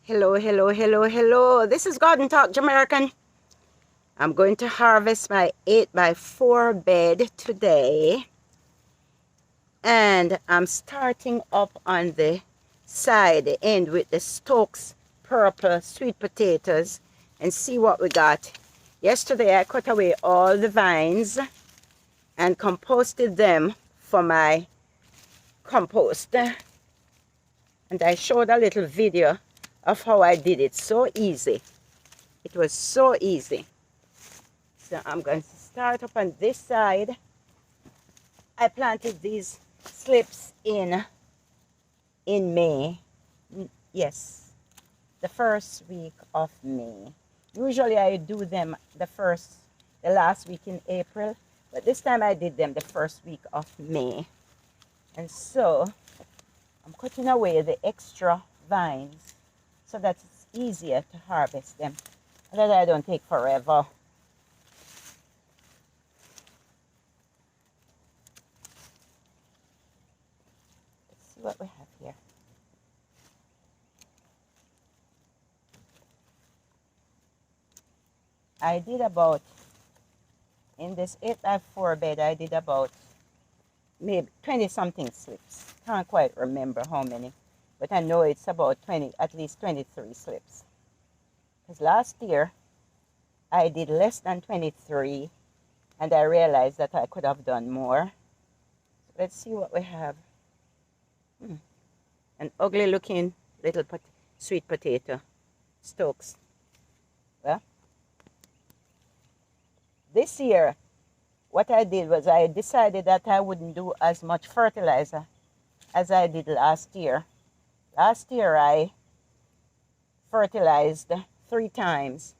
Hello, hello, hello, hello. This is Garden Talk Jamaican. I'm going to harvest my 8x4 bed today. And I'm starting up on the side, the end, with the Stokes Purple sweet potatoes and see what we got. Yesterday I cut away all the vines and composted them for my compost. And I showed a little video of how I did it. So easy. It was so easy. So I'm going to start up on this side. I planted these slips in May. Yes, the first week of May. Usually I do them the last week in April, but this time I did them the first week of May. And so I'm cutting away the extra vines so that it's easier to harvest them, and that I don't take forever. Let's see what we have here. I did about, in this 8x4 bed, I did about maybe 20 something slips. Can't quite remember how many, but I know it's about 20, at least 23 slips. Because last year I did less than 23 and I realized that I could have done more. So let's see what we have. An ugly looking little sweet potato, Stokes. Well, this year what I did was I decided that I wouldn't do as much fertilizer as I did last year. Last year I fertilized 3 times.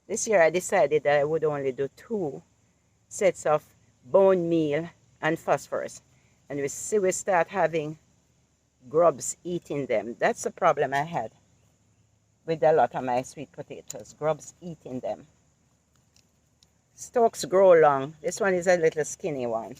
This year I decided that I would only do 2 sets of bone meal and phosphorus. And we see we start having grubs eating them. That's the problem I had with a lot of my sweet potatoes, grubs eating them. Stalks grow long. This one is a little skinny one.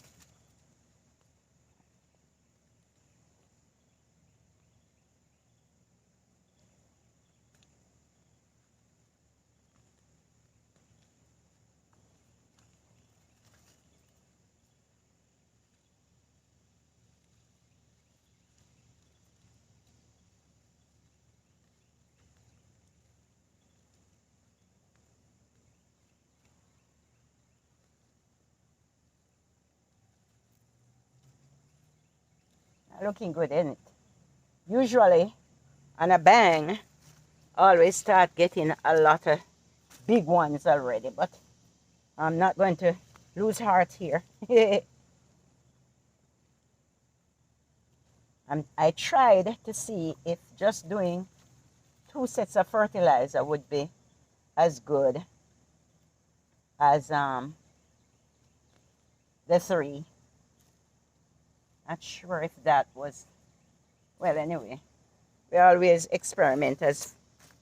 Looking good, isn't it? Usually, on a bang, I always start getting a lot of big ones already, but I'm not going to lose heart here. I tried to see if just doing 2 sets of fertilizer would be as good as the 3. Not sure if that was, well, anyway, we always experiment as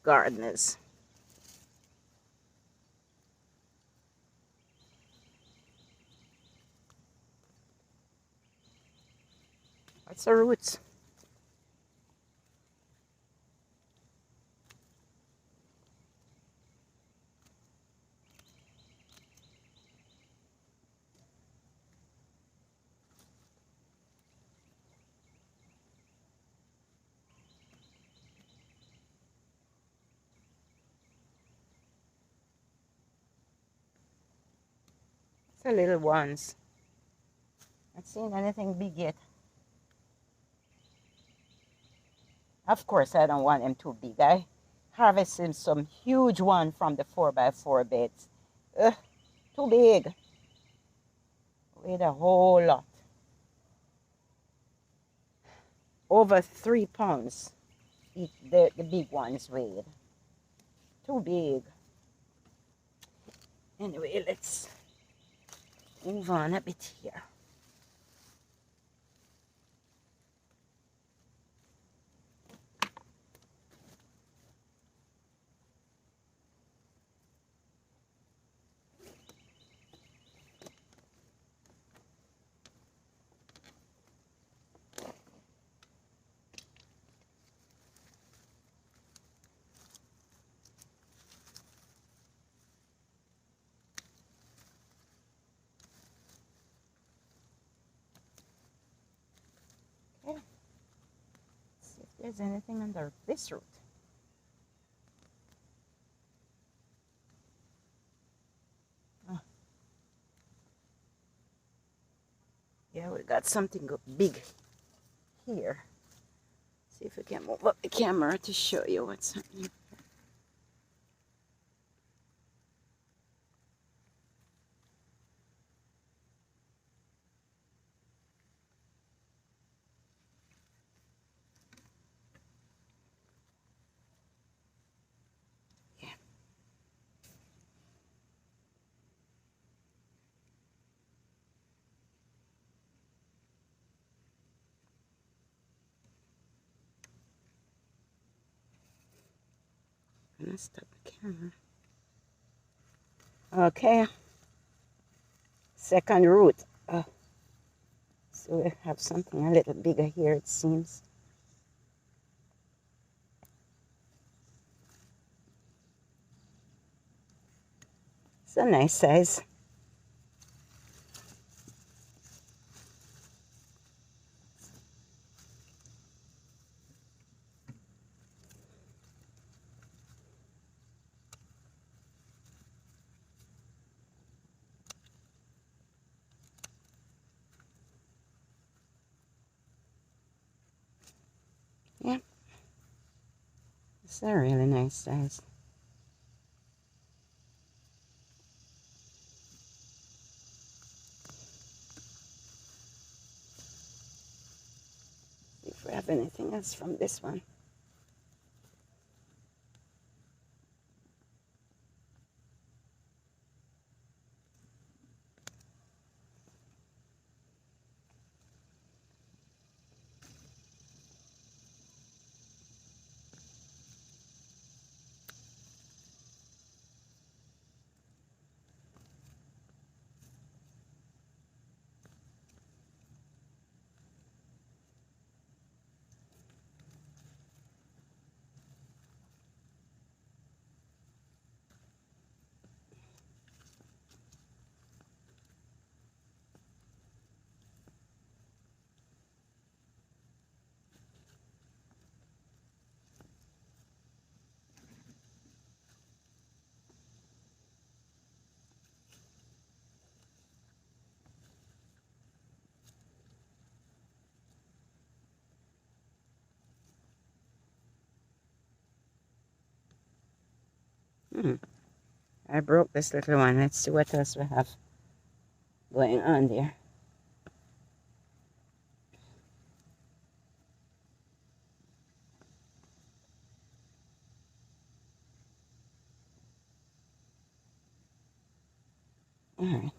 gardeners. What's the roots? It's the little ones. Not seeing anything big yet. Of course, I don't want them too big. I harvested some huge one from the 4x4 beds. Ugh, too big. Weighed a whole lot. Over 3 pounds. The big ones weighed. Too big. Anyway, let's move on a bit here. there's anything under this root. Oh. Yeah, we got something big here. See if we can move up the camera to show you what's happening. I'm gonna stop the camera. Okay. Second root. So we have something a little bigger here, it seems. It's a nice size. Yeah. It's a really nice size. See if we have anything else from this one. I broke this little one. Let's see what else we have going on there. All right.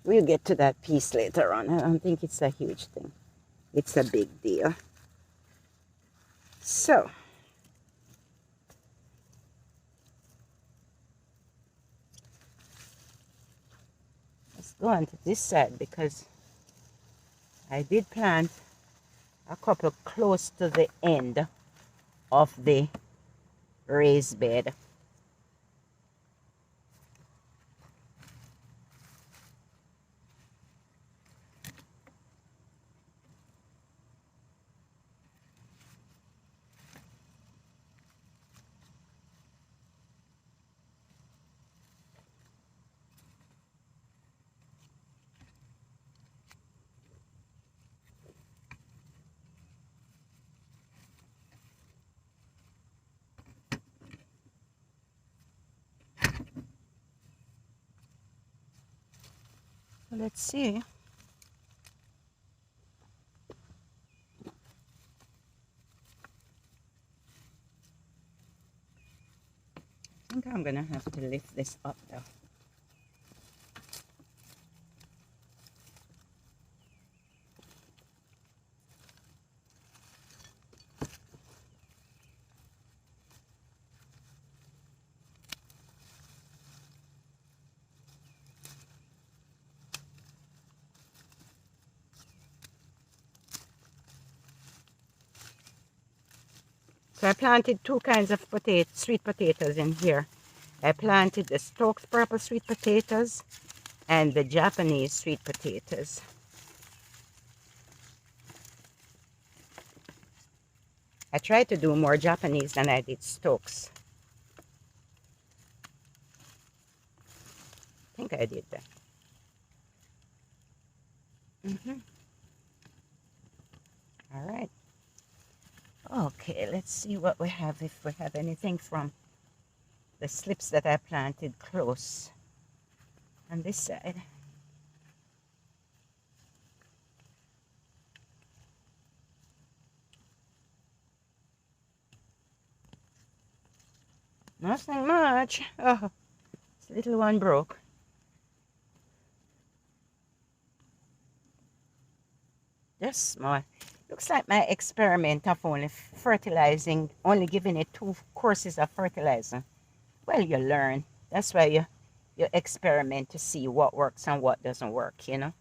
We'll get to that piece later on. I don't think it's a huge thing. It's a big deal. So, let's go on to this side because I did plant a couple close to the end of the raised bed. So let's see. I think I'm gonna have to lift this up though. So I planted two kinds of sweet potatoes in here. I planted the Stokes Purple sweet potatoes and the Japanese sweet potatoes. I tried to do more Japanese than I did Stokes. I think I did that. All right. Okay, let's see what we have, if we have anything from the slips that I planted close on this side. Nothing much. Oh, this little one broke. Just small. Looks like my experiment of only fertilizing, only giving it 2 courses of fertilizer. Well, you learn. That's why you experiment to see what works and what doesn't work, you know.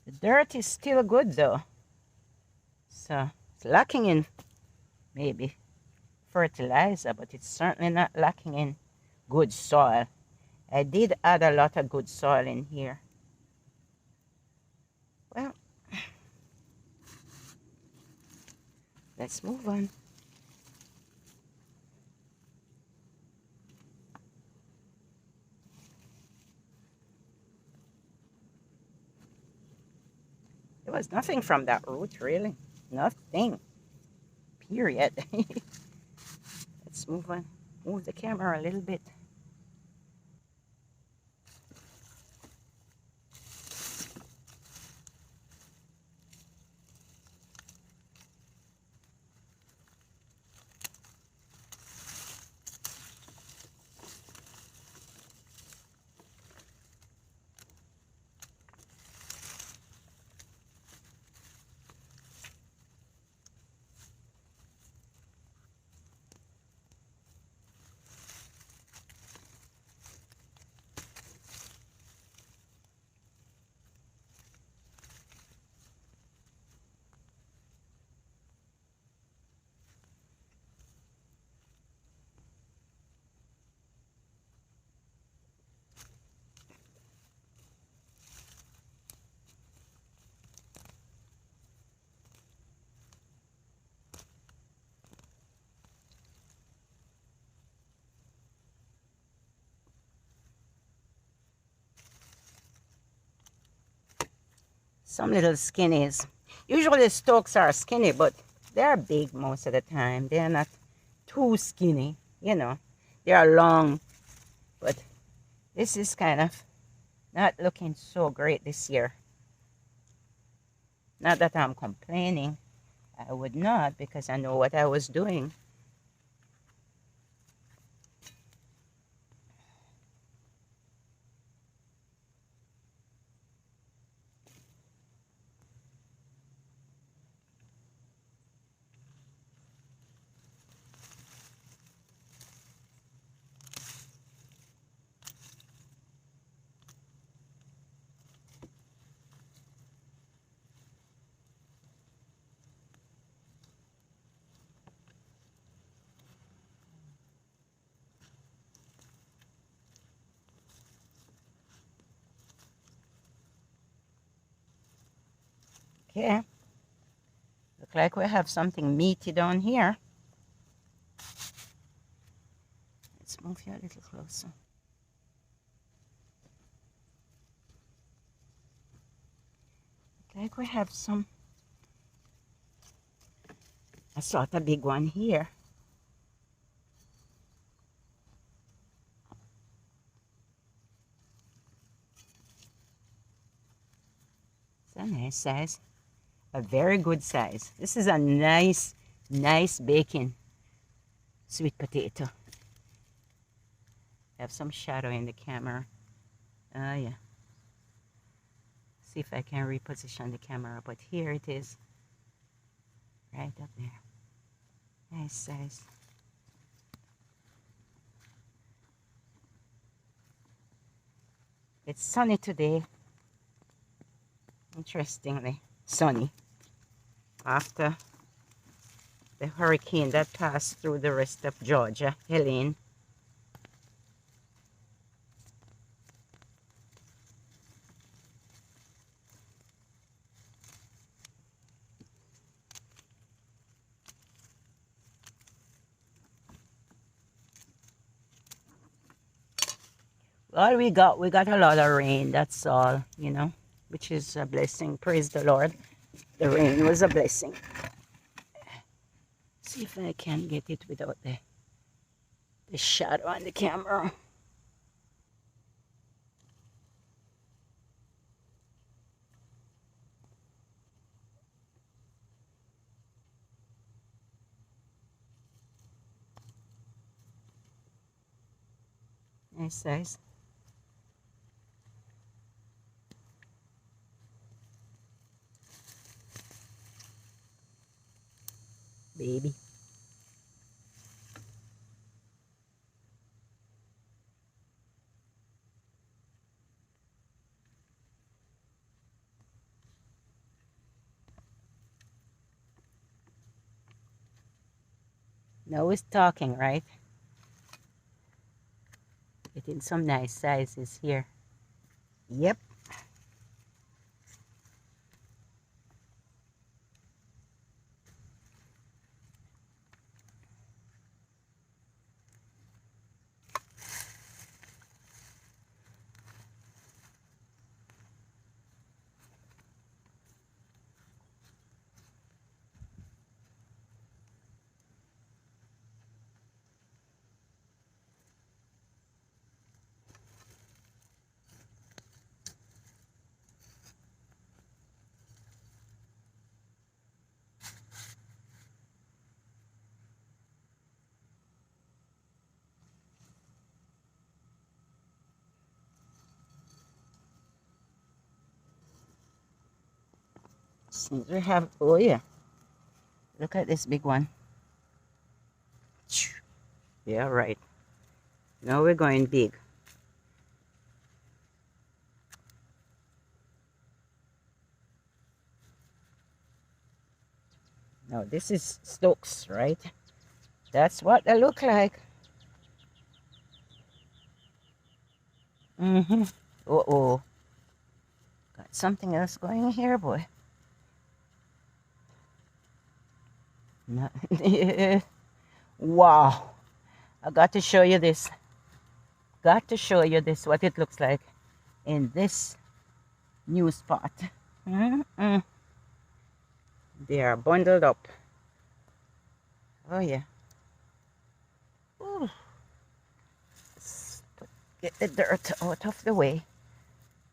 The dirt is still good though. So it's lacking in maybe fertilizer, but it's certainly not lacking in good soil. I did add a lot of good soil in here. Well, let's move on. There was nothing from that root, really. Nothing. Period. Let's move on. Move the camera a little bit. Some little skinnies. Usually the stalks are skinny, but they're big most of the time. They're not too skinny, you know. They're long, but this is kind of not looking so great this year. Not that I'm complaining. I would not, because I know what I was doing. Okay. Look like we have something meaty down here. Let's move you a little closer. Look like we have a sort of big one here. It's a nice size. A very good size. This is a nice baking sweet potato. I have some shadow in the camera. Oh yeah. See if I can reposition the camera, but here it is. Right up there. Nice size. It's sunny today. Interestingly, sunny. After the hurricane that passed through the rest of Georgia, Helene. All we got a lot of rain, that's all, you know, which is a blessing. Praise the Lord. The rain was a blessing. See if I can get it without the shadow on the camera. Nice size. Baby. Now it's talking, right? Getting some nice sizes here. Yep. Seems we have, oh yeah. Look at this big one. Yeah, right. Now we're going big. Now this is Stokes, right? That's what they look like. Mm-hmm. Uh-oh. Got something else going here, boy. No. Wow. I got to show you this. Got to show you this, what it looks like in this new spot. They are bundled up. Oh yeah. Ooh. Get the dirt out of the way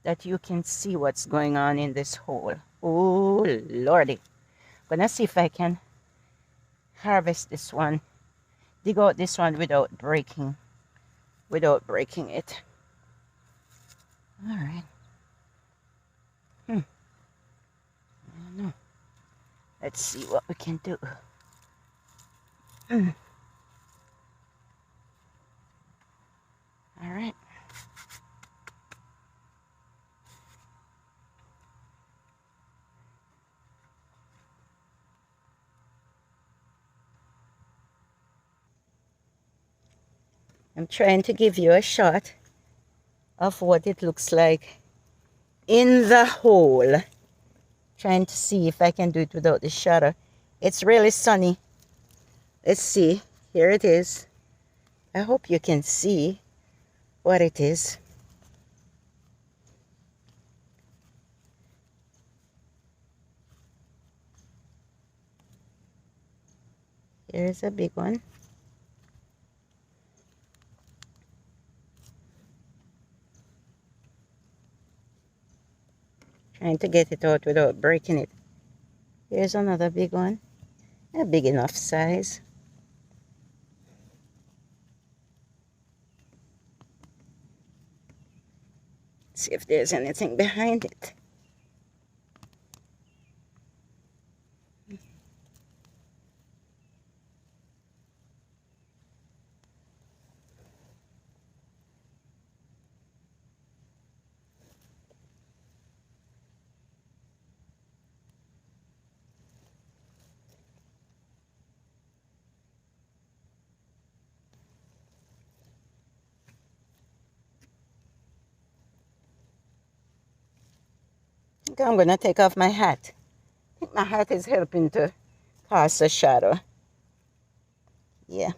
that you can see what's going on in this hole. Oh lordy. Gonna see if I can harvest this one, dig out this one without breaking it. All right. I don't know. Let's see what we can do. All right. I'm trying to give you a shot of what it looks like in the hole. Trying to see if I can do it without the shadow. It's really sunny. Let's see. Here it is. I hope you can see what it is. Here's a big one. Trying to get it out without breaking it. Here's another big one. A big enough size. See if there's anything behind it. I think I'm going to take off my hat. I think my hat is helping to cast a shadow. Yeah.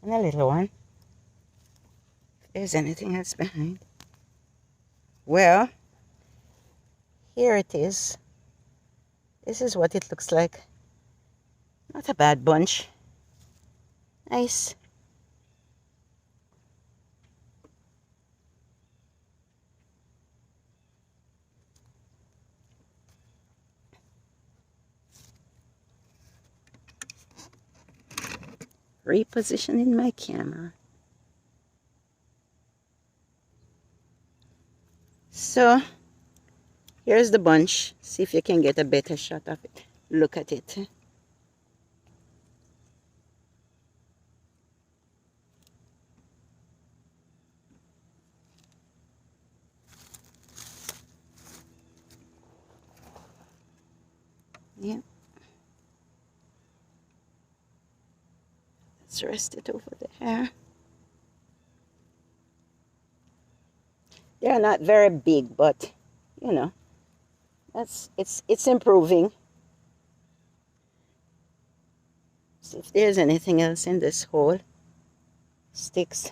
And a little one. If there's anything else behind. Well, here it is. This is what it looks like. Not a bad bunch. Nice. Repositioning my camera. So, here's the bunch. See if you can get a better shot of it. Look at it. Yeah. Let's rest it over there. They're not very big, but you know, it's improving. See if there's anything else in this hole. Sticks.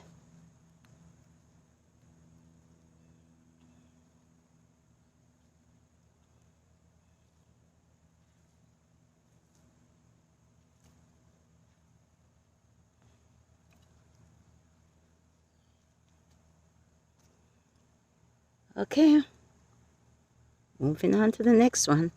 Okay. Moving on to the next one.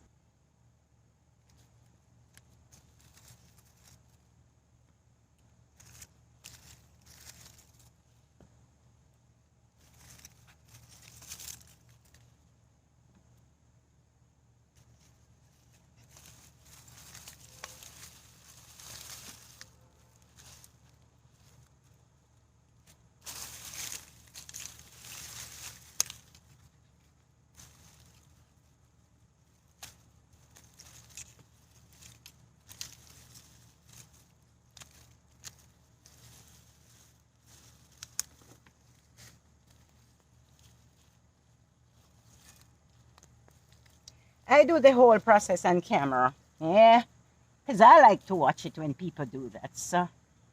I do the whole process on camera. Yeah. Because I like to watch it when people do that. So,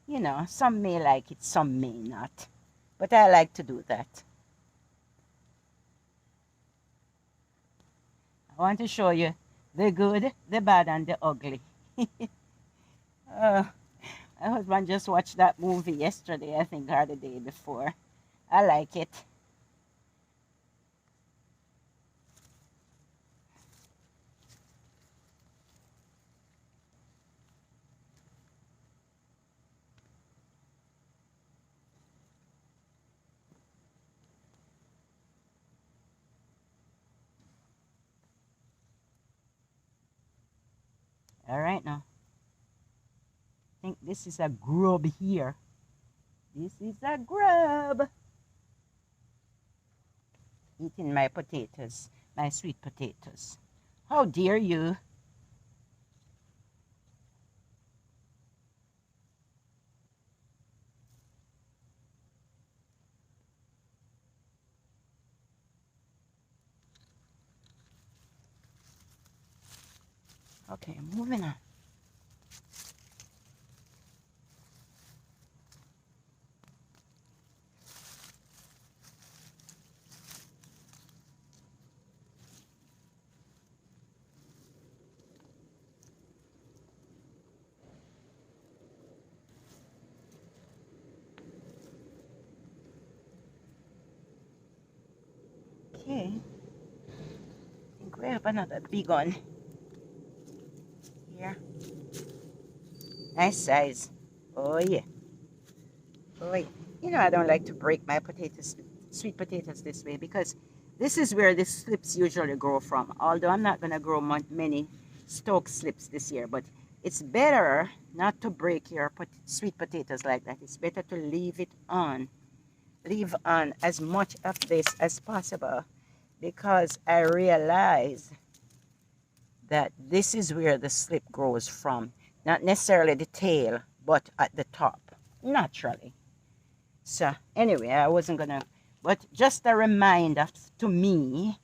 you know, some may like it, some may not. But I like to do that. I want to show you the good, the bad, and the ugly. My husband just watched that movie yesterday, I think, or the day before. I like it. All right now. I think this is a grub here. This is a grub. Eating my potatoes, my sweet potatoes. How dare you? Okay, moving on. Okay. I think we have another big one here. Nice size. Oh yeah. Oh yeah. You know, I don't like to break my potatoes, sweet potatoes this way, because this is where the slips usually grow from. Although I'm not going to grow many Stokes slips this year, but it's better not to break your sweet potatoes like that. It's better to leave on as much of this as possible, because I realize that this is where the slip grows from. Not necessarily the tail, but at the top, naturally. So anyway, I wasn't gonna, but just a reminder to me,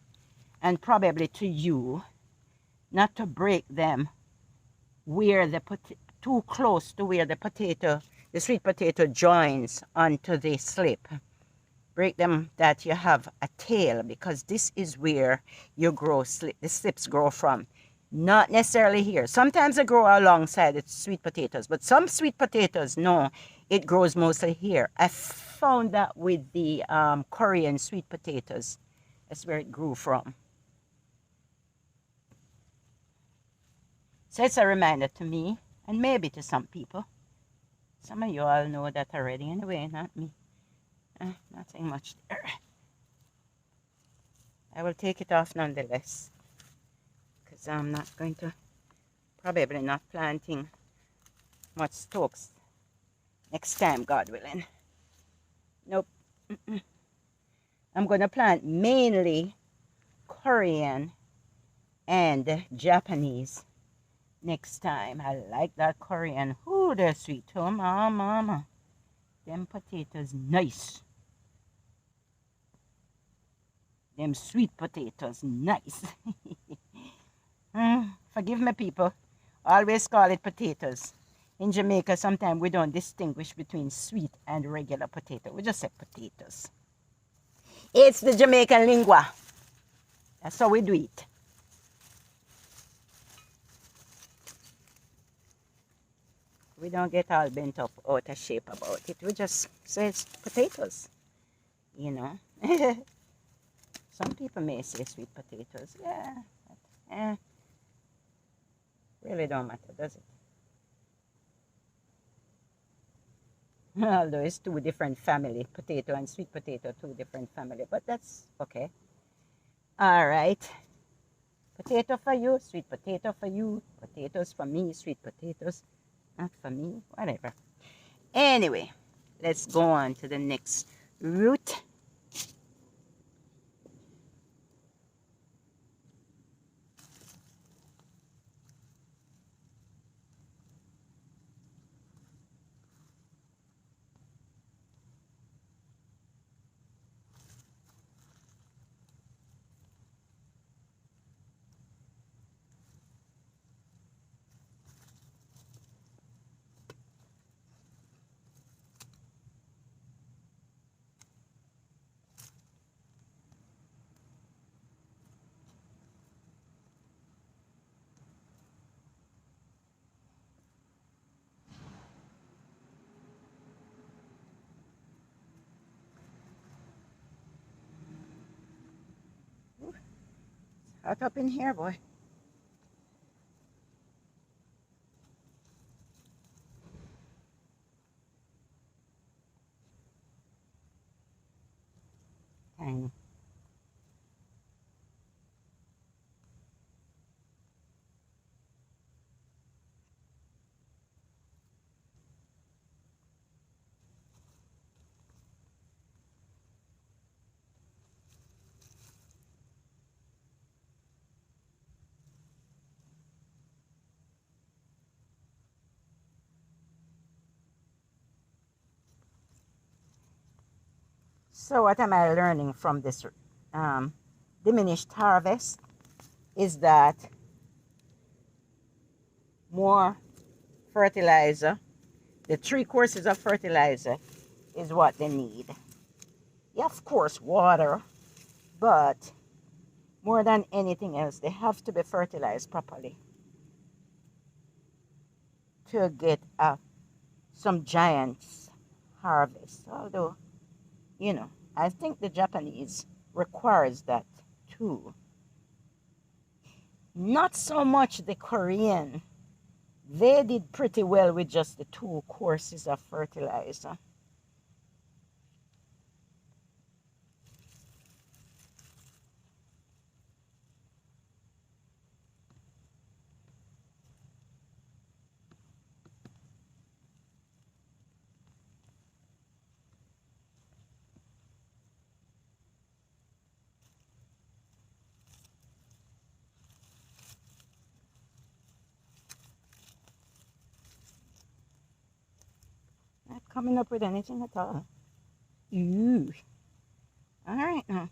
and probably to you, not to break them where the too close to where the sweet potato joins onto the slip. Break them that you have a tail, because this is where you grow the slips grow from. Not necessarily here. Sometimes they grow alongside the sweet potatoes, but some sweet potatoes, no, it grows mostly here. I found that with the Korean sweet potatoes. That's where it grew from. So it's a reminder to me, and maybe to some people. Some of you all know that already anyway, not me. Nothing much there. I will take it off nonetheless, because I'm not going to, probably not planting much Stokes next time, God willing. Nope. I'm going to plant mainly Korean and Japanese next time. I like that Korean. Ooh, they're sweet. Oh, mama. Them potatoes, nice. Them sweet potatoes, nice. Forgive me, people. Always call it potatoes. In Jamaica, sometimes we don't distinguish between sweet and regular potato. We just say potatoes. It's the Jamaican lingua. That's how we do it. We don't get all bent up out of shape about it. We just say it's potatoes, you know. Some people may say sweet potatoes. Yeah, but, really don't matter, does it? Although it's two different family, potato and sweet potato, two different family, but that's okay. All right. Potato for you, sweet potato for you, potatoes for me, sweet potatoes not for me, whatever. Anyway, let's go on to the next root. Hot up in here, boy. Tiny. So what am I learning from this diminished harvest is that more fertilizer, the 3 courses of fertilizer is what they need. Yeah, of course, water, but more than anything else, they have to be fertilized properly to get some giant harvest. Although, you know, I think the Japanese requires that too. Not so much the Korean. They did pretty well with just the 2 courses of fertilizer. Not coming up with anything at all. Ooh. All right now.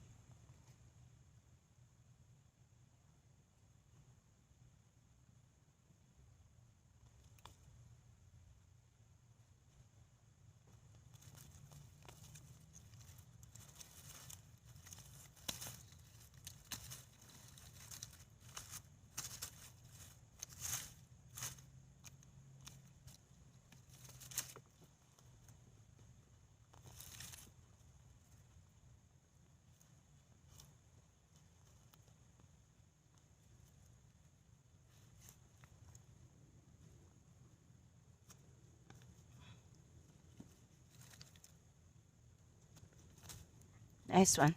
Nice one.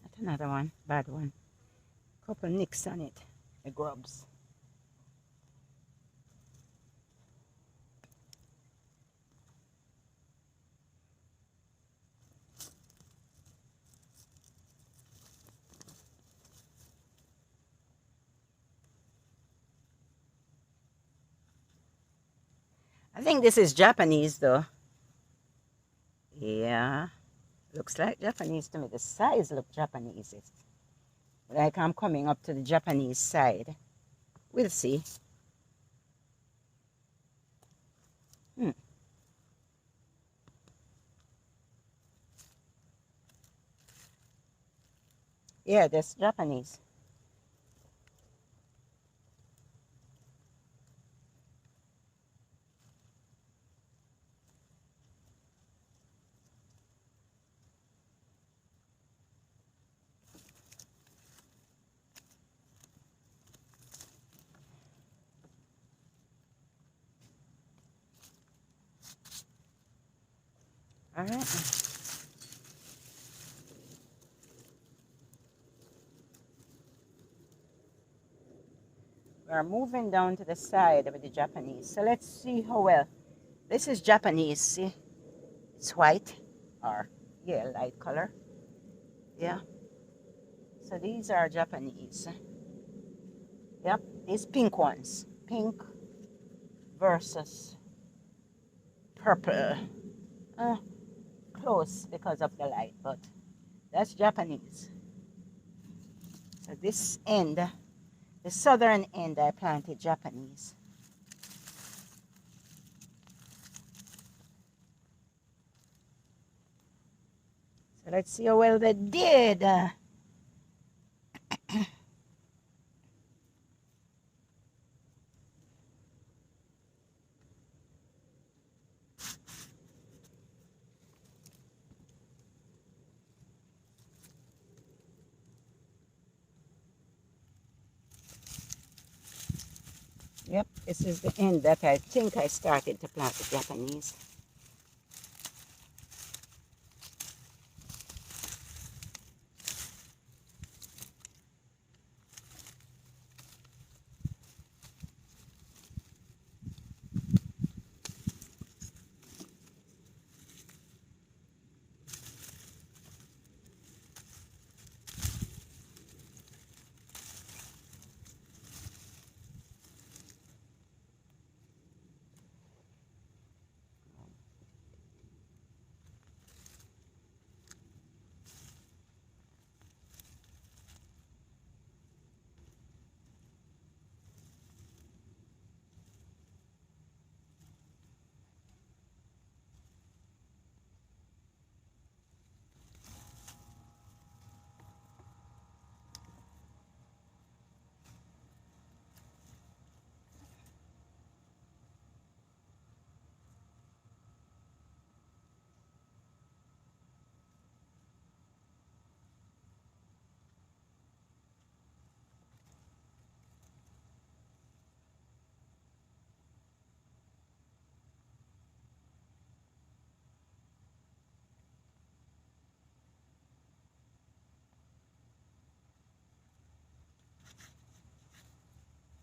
That's another one. Bad one. Couple nicks on it. The grubs. I think this is Japanese though. Yeah. Looks like Japanese to me. The size looks Japanese. It's like I'm coming up to the Japanese side. We'll see. Yeah, that's Japanese. All right. We're moving down to the side with the Japanese. So let's see how well. This is Japanese, see? It's white or, yeah, light color. Yeah. So these are Japanese. Yep, these pink ones. Pink versus purple. Close because of the light, but that's Japanese. So this end, the southern end, I planted Japanese. So let's see how well they did. Yep, this is the end that I think I started to plant the Japanese.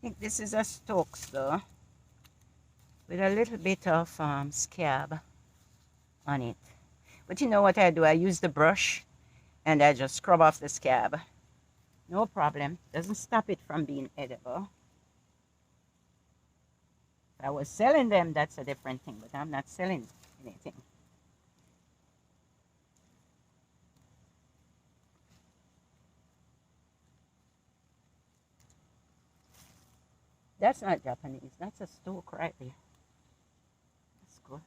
think this is a Stokes though, with a little bit of scab on it. But you know what I do? I use the brush and I just scrub off the scab. No problem. Doesn't stop it from being edible. If I was selling them, that's a different thing, but I'm not selling anything. That's not Japanese. That's a Stoke right there. That's good.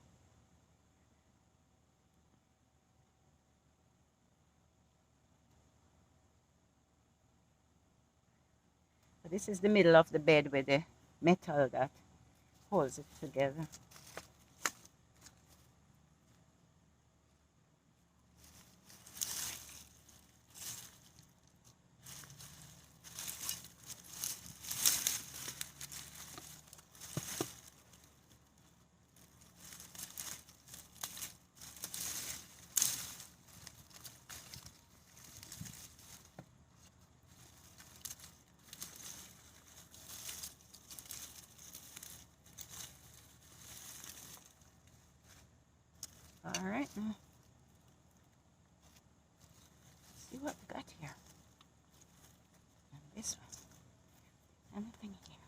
But this is the middle of the bed with the metal that holds it together. All right, now let's see what we got here. And this one, anything here.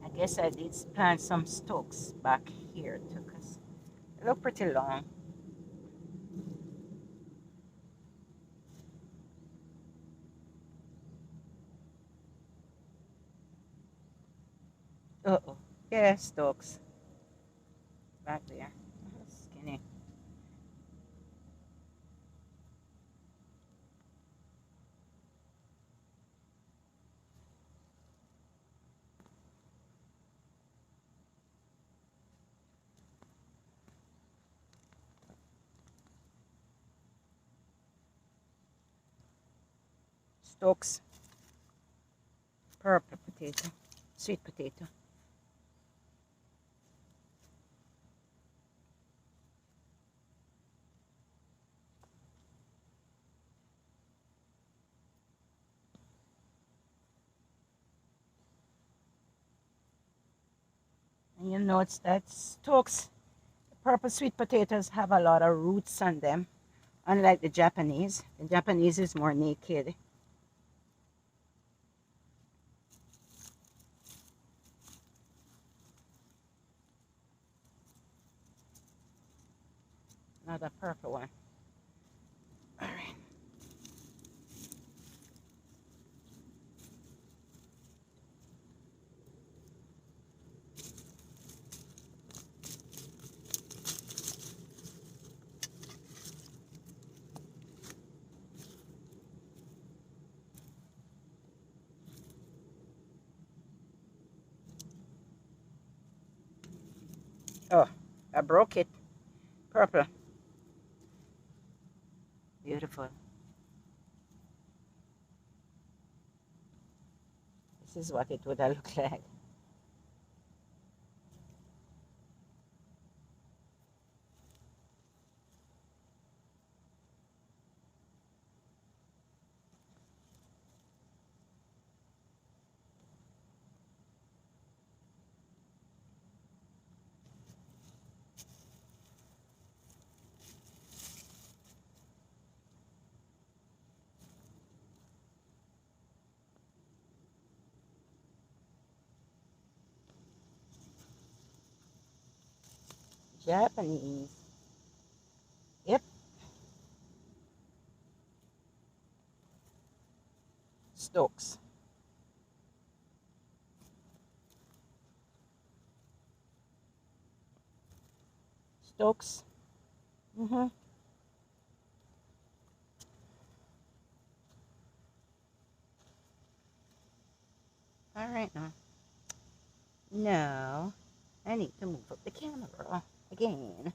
I guess I did plant some Stokes back here too, because they look pretty long. Uh-oh. Yeah, Stokes. Back there. Skinny. Stokes purple potato. Sweet potato. And you notice that Stokes purple sweet potatoes have a lot of roots on them. Unlike the Japanese. The Japanese is more naked. Another purple one. All right. Oh, I broke it. Purple. Beautiful. This is what it would have looked like. Japanese. Yep. Stokes. Stokes. Mm-hmm. All right now. Now, I need to move up the camera again.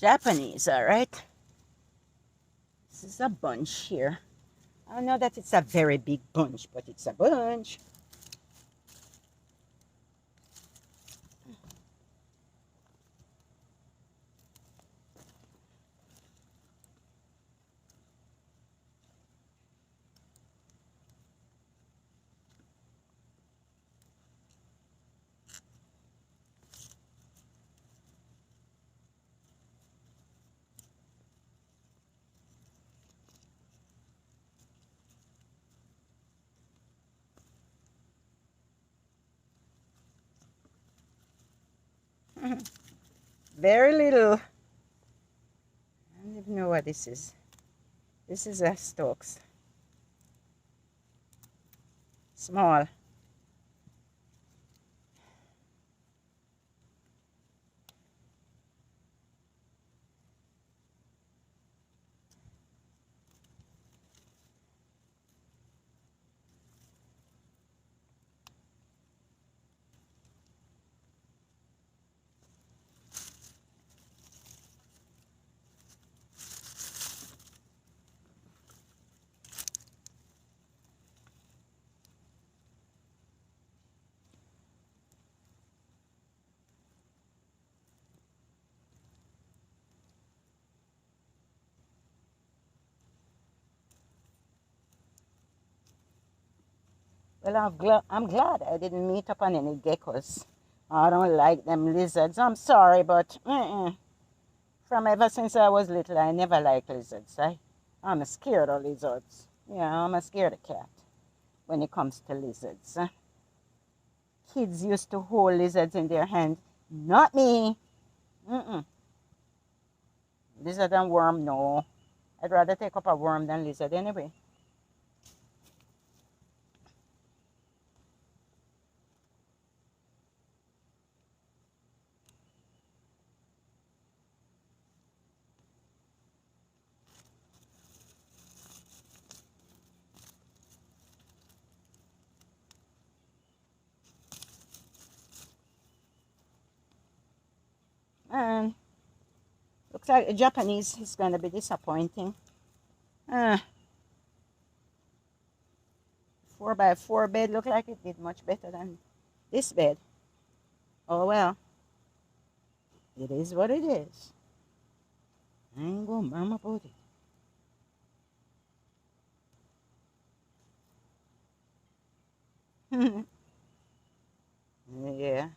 Japanese, all right? This is a bunch here. I know that it's a very big bunch, but it's a bunch. Very little. I don't even know what this is. This is a Stokes. Small. Well, I'm glad I didn't meet up on any geckos. I don't like them lizards. I'm sorry, but from ever since I was little, I never liked lizards. I'm scared of lizards. Yeah, I'm a scared of cat when it comes to lizards. Kids used to hold lizards in their hand. Not me. Mm-mm. Lizard and worm, no. I'd rather take up a worm than lizard anyway. And looks like the Japanese is going to be disappointing. 4x4 bed looked like it did much better than this bed. Oh well, it is what it is. I ain't gonna murmur about it. Yeah.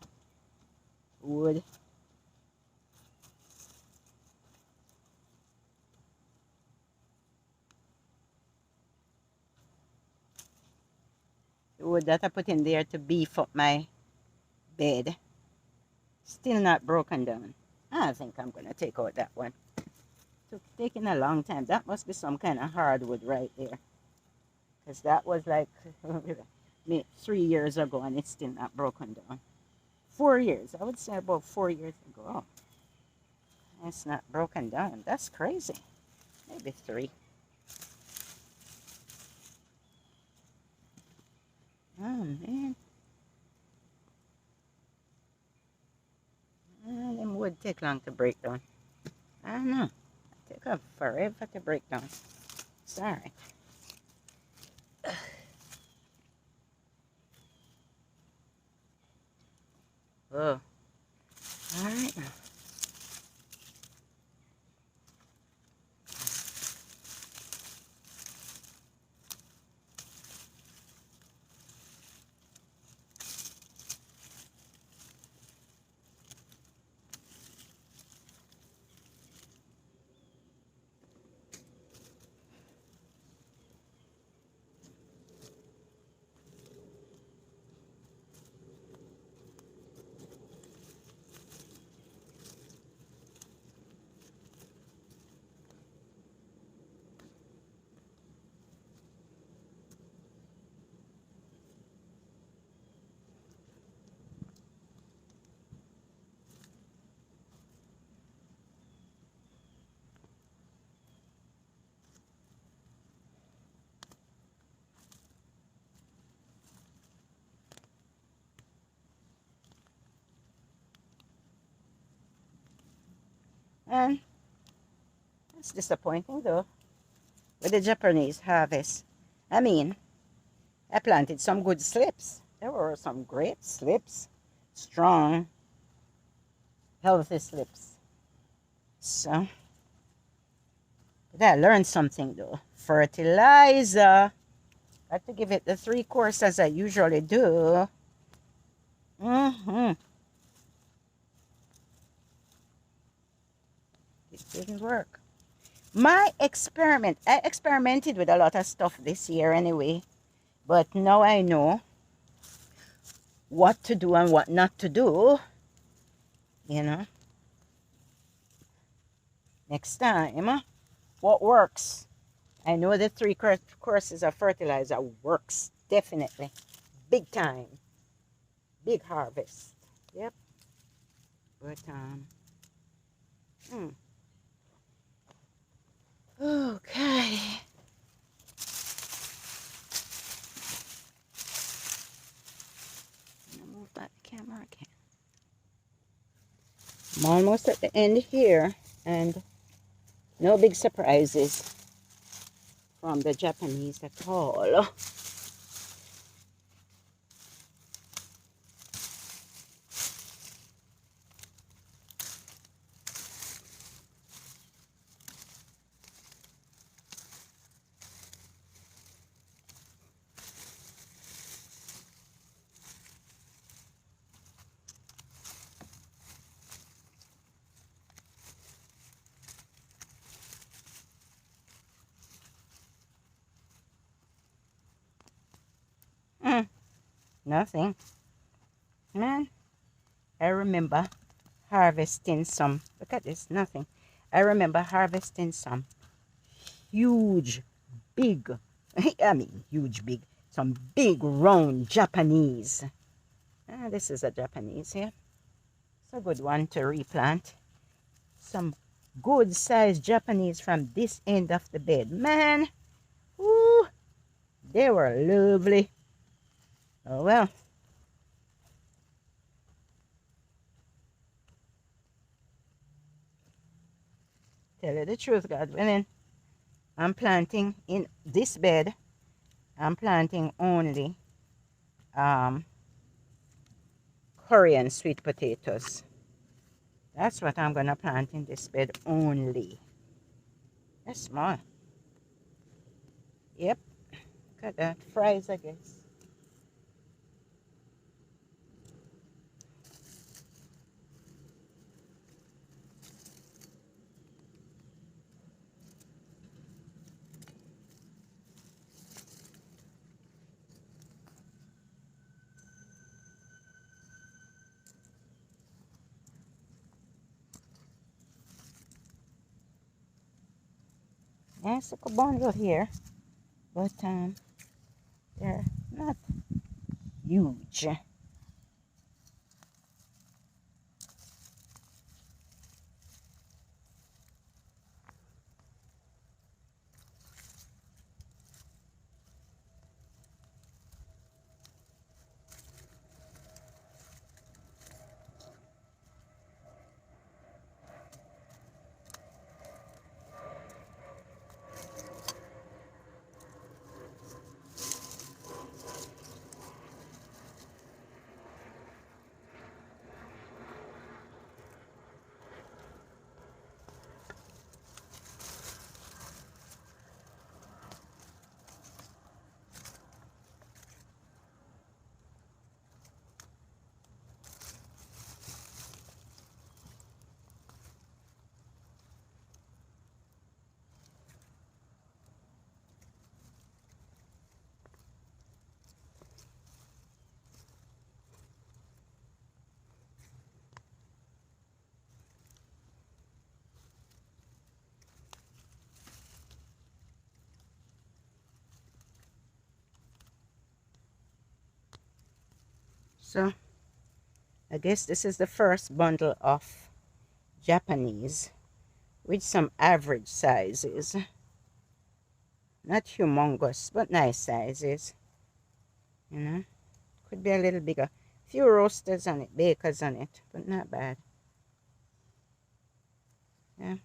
The wood that I put in there to beef up my bed. Still not broken down. I think I'm going to take out that one. It's taking a long time. That must be some kind of hardwood right there. Because that was like 3 years ago and it's still not broken down. 4 years. I would say about 4 years ago. It's not broken down. That's crazy. Maybe 3. Oh, man. Them would take long to break down. I don't know. It take forever to break down. Sorry. Oh. All right now. And it's disappointing though with the Japanese harvest. I mean, I planted some good slips. There were some great slips. Strong, healthy slips. So, but I learned something though. Fertilizer. Got to give it the 3 course as I usually do. It didn't work. My experiment, I experimented with a lot of stuff this year anyway, but now I know what to do and what not to do, you know. Next time, what works? I know the 3 courses of fertilizer works, definitely. Big time. Big harvest. Yep. But, okay. I'm gonna move that camera again. I'm almost at the end here, and no big surprises from the Japanese at all. Nothing. Man, I remember harvesting some. Look at this, nothing. I remember harvesting some huge, big, I mean huge, big, some big round Japanese. This is a Japanese here. It's a good one to replant. Some good sized Japanese from this end of the bed. Man, woo, they were lovely. Oh well. Tell you the truth, God willing, I'm planting in this bed. I'm planting only Korean sweet potatoes. That's what I'm gonna plant in this bed only. That's small. Yep. Look at that. Fries, I guess. Nice little bundle here, but they're not huge. So I guess this is the first bundle of Japanese with some average sizes. Not humongous, but nice sizes. You know, could be a little bigger. Few roasters on it, bakers on it, but not bad. Yeah.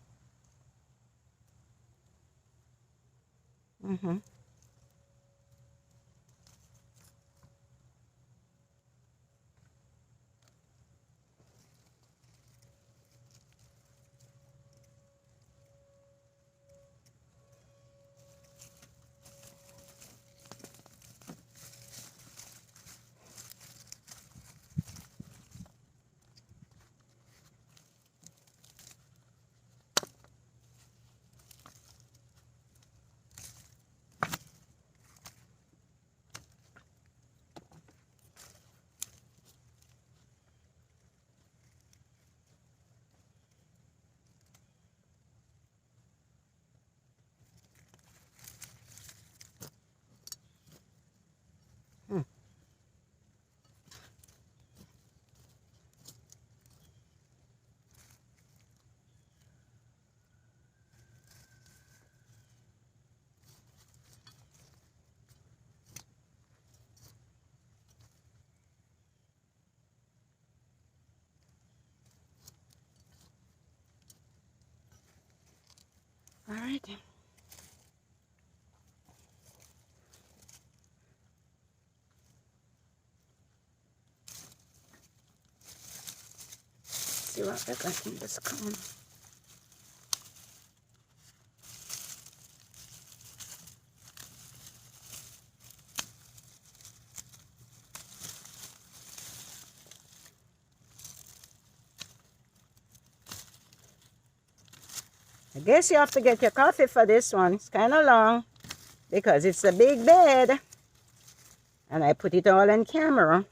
All right. See what I got in this cone. I guess you have to get your coffee for this one. It's kind of long because it's a big bed. And I put it all on camera.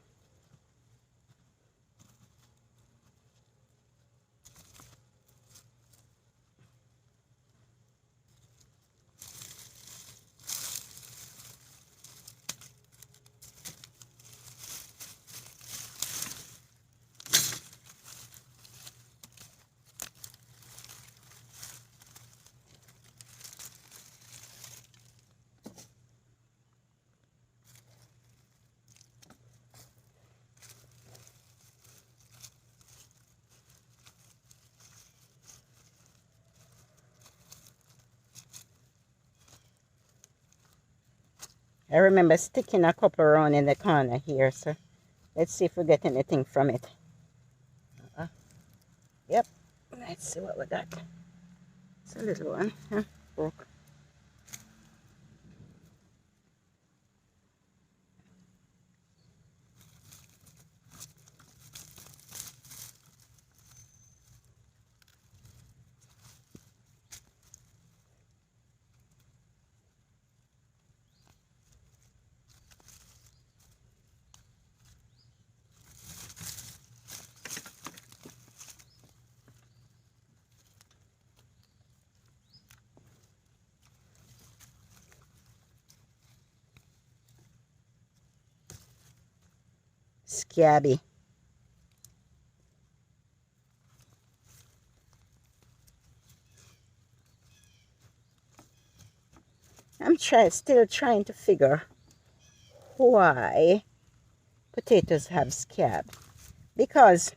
I remember sticking a couple around in the corner here, so let's see if we get anything from it. Yep, let's see what we got. It's a little one, huh? Broke. scabby. I'm still trying to figure why potatoes have scab. Because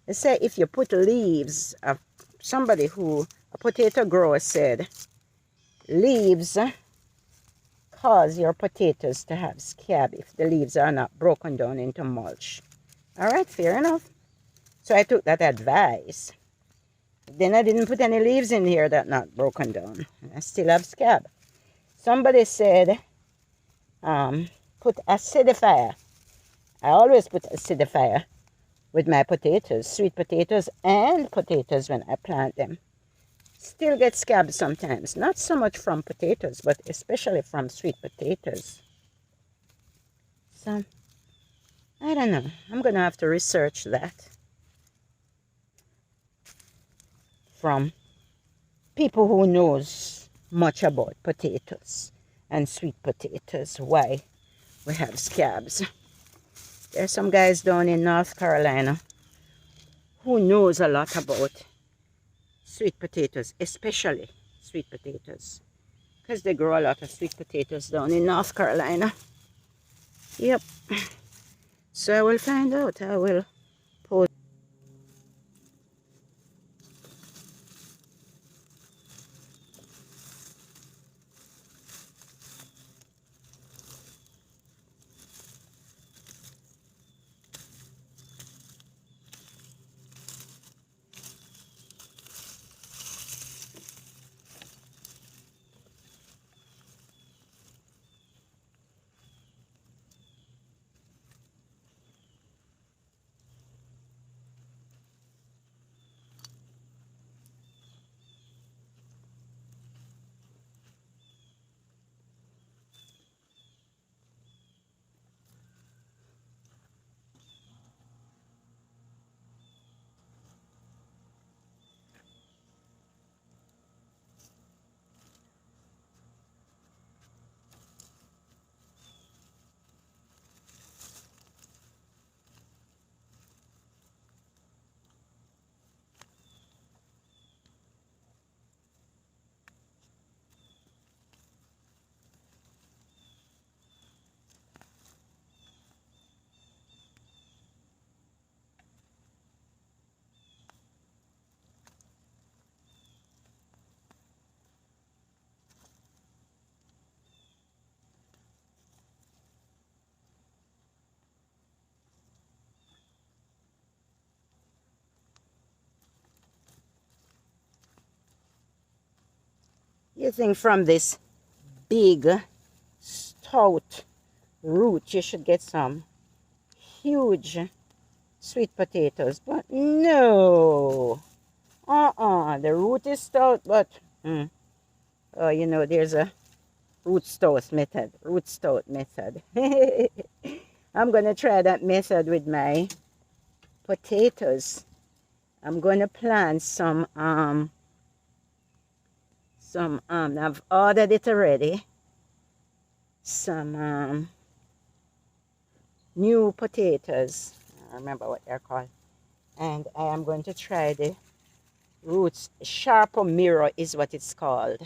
they say if you put leaves, a potato grower said, leaves cause your potatoes to have scab if the leaves are not broken down into mulch. All right, fair enough. So I took that advice. Then I didn't put any leaves in here that not broken down. I still have scab. Somebody said, put acidifier. I always put acidifier with my potatoes, sweet potatoes and potatoes when I plant them. Still get scab sometimes. Not so much from potatoes, but especially from sweet potatoes. So, I don't know. I'm going to have to research that from people who knows much about potatoes and sweet potatoes, why we have scabs. There's some guys down in North Carolina who knows a lot about sweet potatoes, especially sweet potatoes, because they grow a lot of sweet potatoes down in North Carolina. Yep. So I will find out. I will post. You think from this big, stout root, you should get some huge sweet potatoes, but no. The root is stout, but you know, there's a root stout method. I'm gonna try that method with my potatoes. I'm gonna plant some I've ordered it already, some new potatoes. I don't remember what they're called. And I am going to try the roots. Sharpo Mirror is what it's called.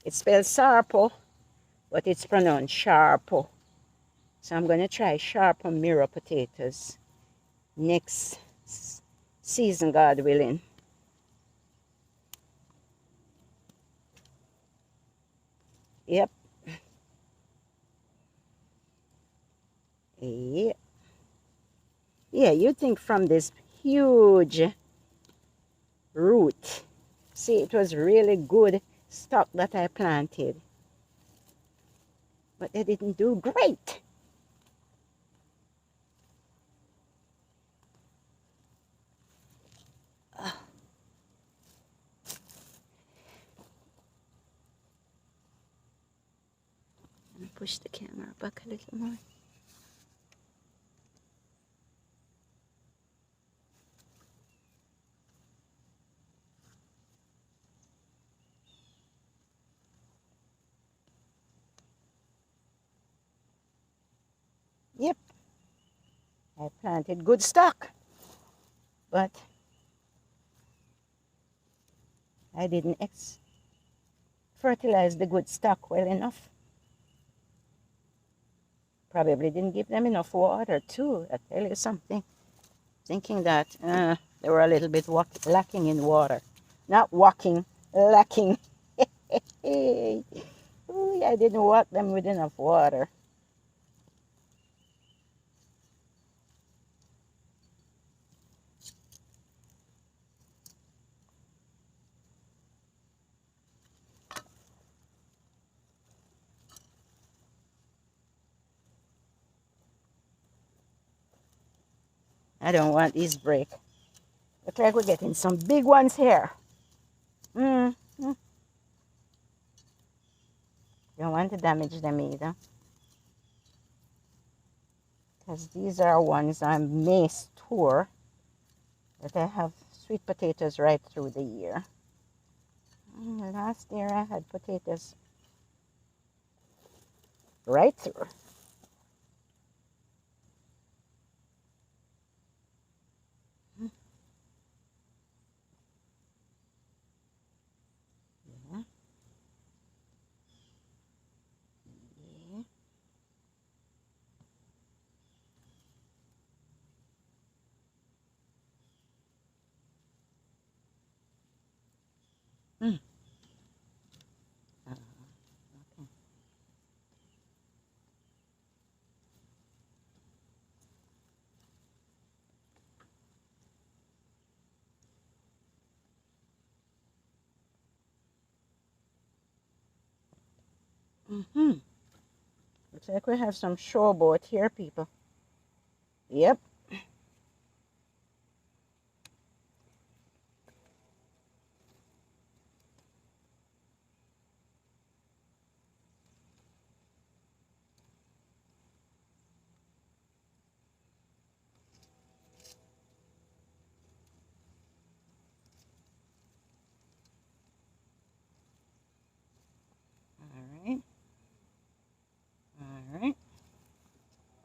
It's spelled Sarpo, but it's pronounced Sharpo. So I'm going to try Sharpo Mirror potatoes next season, God willing. Yep. Yeah. Yeah, you think from this huge root. See, it was really good stock that I planted. But they didn't do great. Push the camera back a little more. I planted good stock, but I didn't fertilize the good stock well enough. Probably didn't give them enough water too. I tell you something. Thinking that they were a little bit lacking in water. Not walking, lacking. Ooh, I didn't walk them with enough water. I don't want these break. Looks like we're getting some big ones here. Don't want to damage them either. Because these are ones I may store, but I have sweet potatoes right through the year. Last year I had potatoes right through. Okay. Looks like we have some showboat here, people. Yep.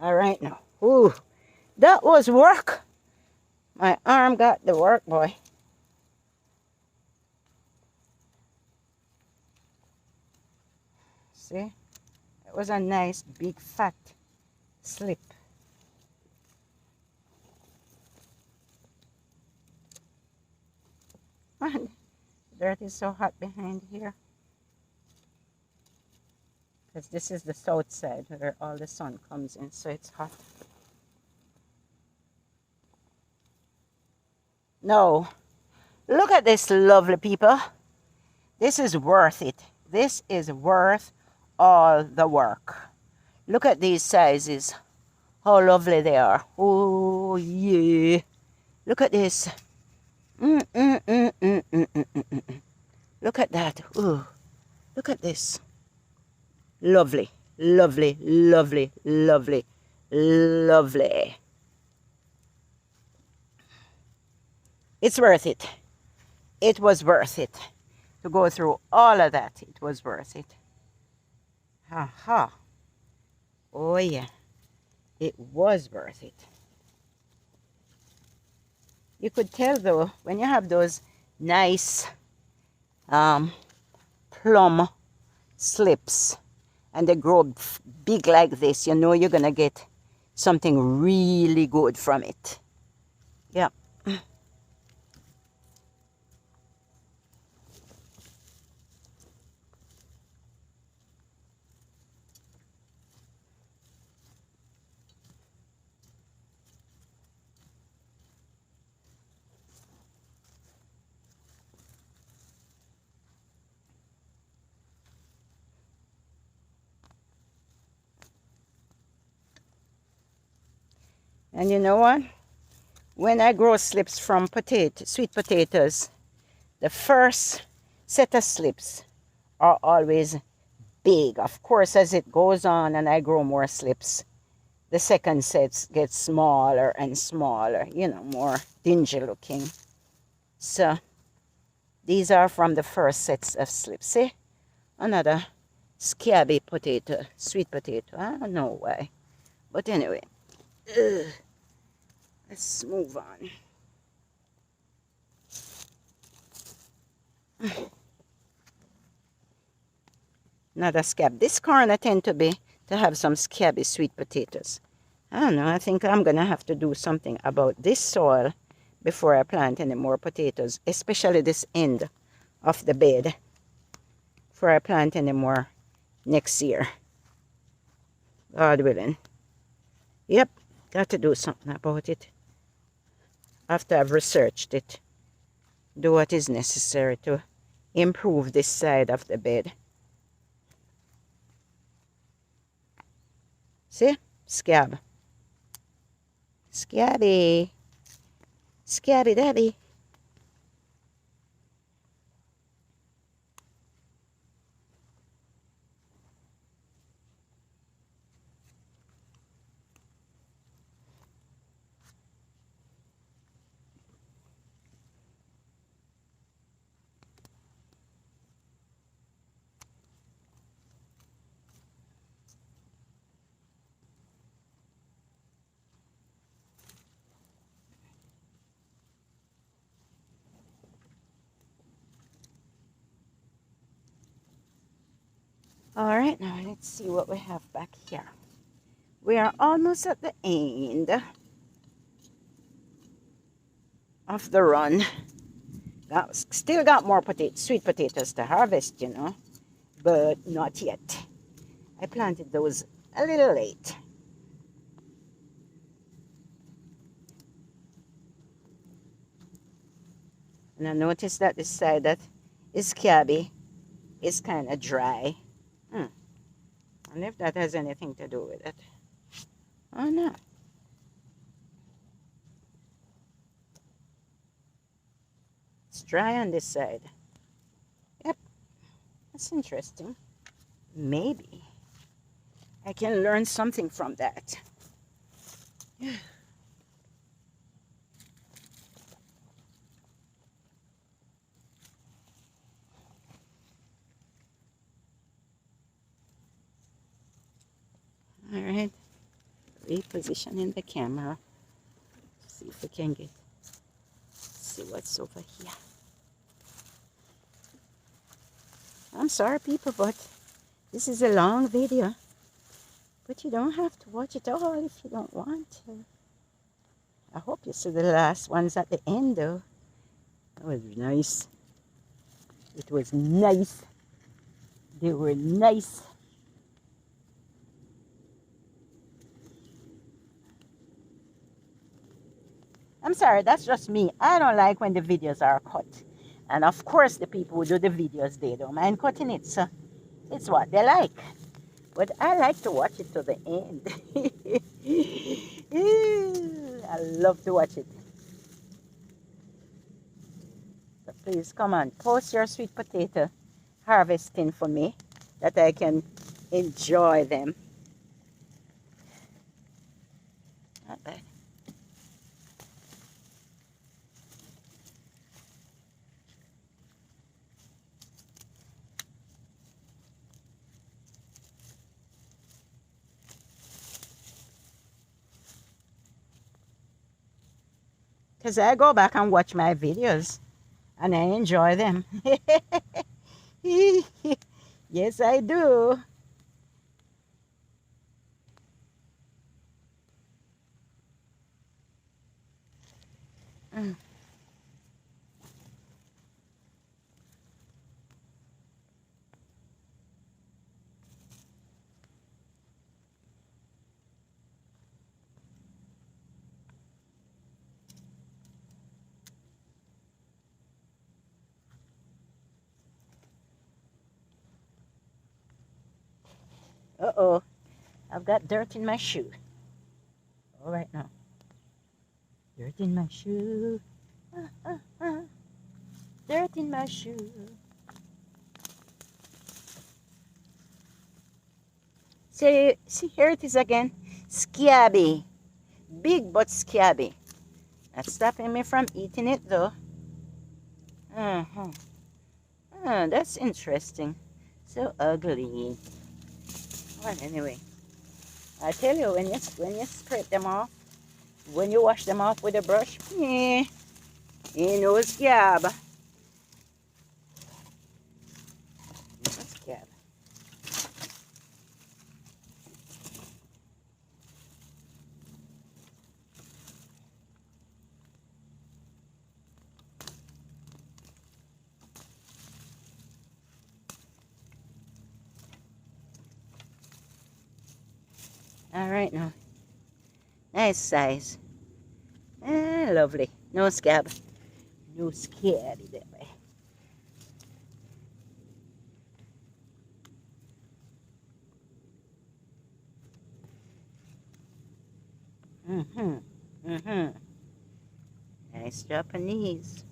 All right now. Ooh, that was work. My arm got the work, boy. See? It was a nice big fat slip. Man, dirt is so hot behind here. Because this is the south side where all the sun comes in, so it's hot. No. Look at this, lovely people. This is worth it. This is worth all the work. Look at these sizes. How lovely they are. Oh, yeah. Look at this. Look at that. Ooh. Look at this. Lovely, lovely, lovely, lovely, lovely. It's worth it. It was worth it. To go through all of that, it was worth it. Ha ha. Oh yeah. It was worth it. You could tell though, when you have those nice plum slips and they grow big like this, you know you're gonna get something really good from it. Yeah. And you know what? When I grow slips from sweet potatoes, the first set of slips are always big. Of course, as it goes on and I grow more slips, the second set gets smaller and smaller, you know, more dingy looking. So these are from the first sets of slips. See? Another scabby potato, sweet potato. I don't know why. But anyway. Ugh. Let's move on. Another scab. This corner tend to have some scabby sweet potatoes. I don't know. I think I'm gonna have to do something about this soil before I plant any more potatoes, especially this end of the bed, before I plant any more next year. God willing. Yep, got to do something about it. After I've researched it, do what is necessary to improve this side of the bed. See? Scab. Scabby. Scabby Dabby. All right, now let's see what we have back here. We are almost at the end of the run. Still got more sweet potatoes to harvest, you know, but not yet. I planted those a little late. And I noticed that this side that is scabby is kind of dry. And if that has anything to do with it. Oh no. It's dry on this side. Yep. That's interesting. Maybe I can learn something from that. All right, repositioning the camera. See if we can see what's over here. I'm sorry, people, but this is a long video. But you don't have to watch it all if you don't want to. I hope you see the last ones at the end, though. That was nice. It was nice. They were nice. I'm sorry, that's just me. I don't like when the videos are cut. And of course, the people who do the videos, they don't mind cutting it. So it's what they like. But I like to watch it to the end. I love to watch it. So please, come on, post your sweet potato harvesting for me, that I can enjoy them. Not bad. Because I go back and watch my videos and I enjoy them. Yes, I do. Uh-oh, I've got dirt in my shoe. All right now. Dirt in my shoe. Dirt in my shoe. See, here it is again. Scabby. Big but scabby. That's stopping me from eating it though. That's interesting. So ugly. Well, anyway, I tell you, when you scrape them off, when you wash them off with a brush, ain't no scab. No scab. All right now. Nice size. Lovely. No scab. No scab that way. Nice Japanese.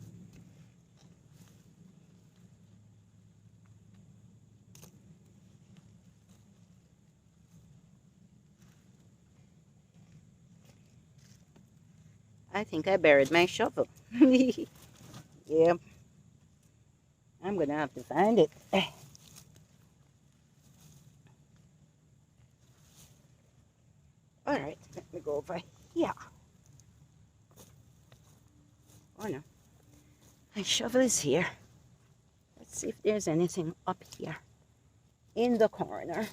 I think I buried my shovel. Yeah. I'm gonna have to find it. All right, let me go over here. Oh no, my shovel is here. Let's see if there's anything up here in the corner.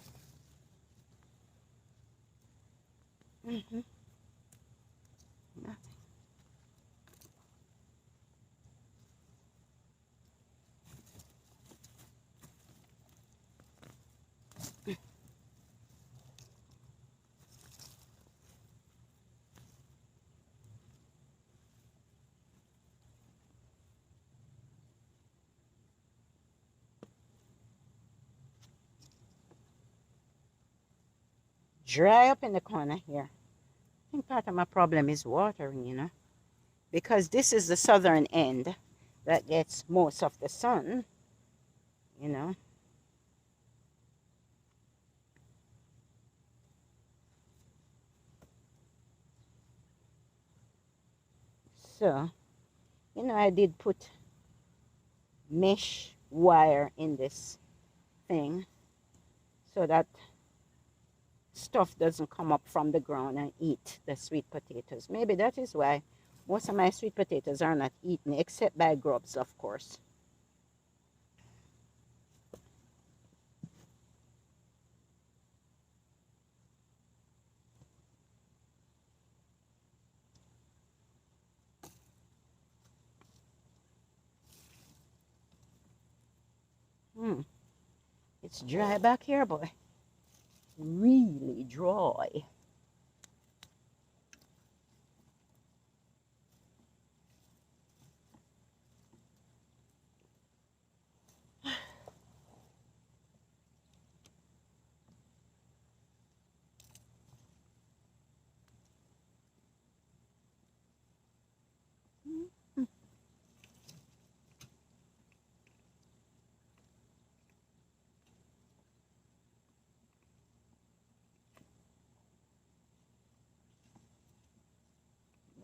Nothing. Dry up in the corner here. I think part of my problem is watering, you know, because this is the southern end that gets most of the sun, you know. So, you know, I did put mesh wire in this thing so that stuff doesn't come up from the ground and eat the sweet potatoes. Maybe that is why most of my sweet potatoes are not eaten, except by grubs, of course. It's dry back here, boy. Really dry.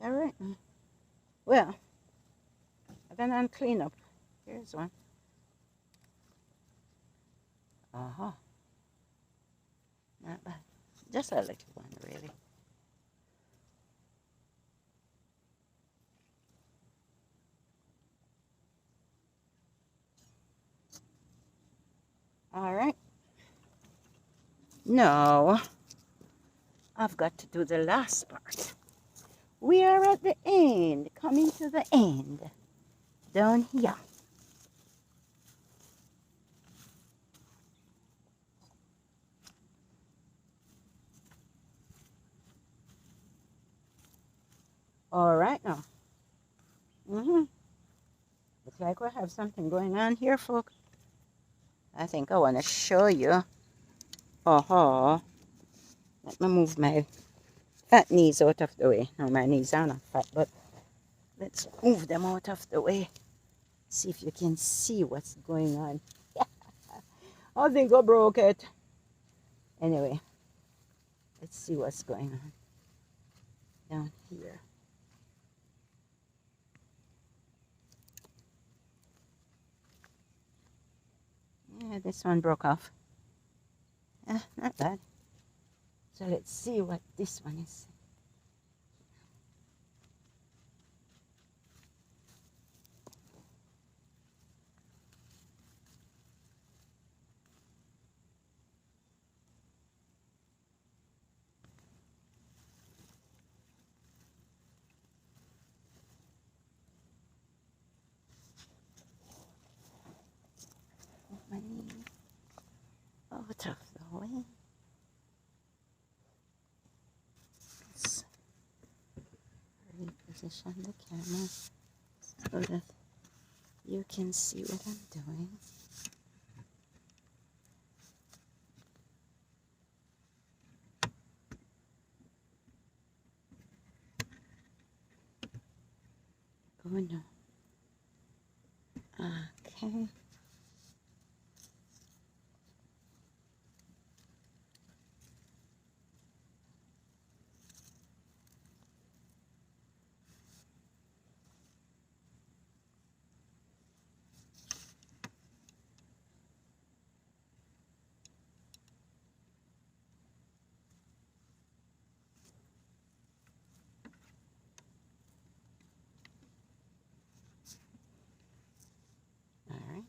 All right. Well, I'm gonna clean up. Here's one. Uh-huh. Not bad. Just a little one, really. All right. No, I've got to do the last part. We are at the end, coming to the end. Down here. All right now. Looks like we have something going on here, folks. I think I want to show you. Uh-huh. Let me move my fat knees out of the way. No, my knees are not fat, but let's move them out of the way. See if you can see what's going on. I think I broke it. Anyway, let's see what's going on down here. Yeah, this one broke off. Not bad. So let's see what this one is. out of the way. Let's reposition the camera so that you can see what I'm doing. Oh no. Okay. All right.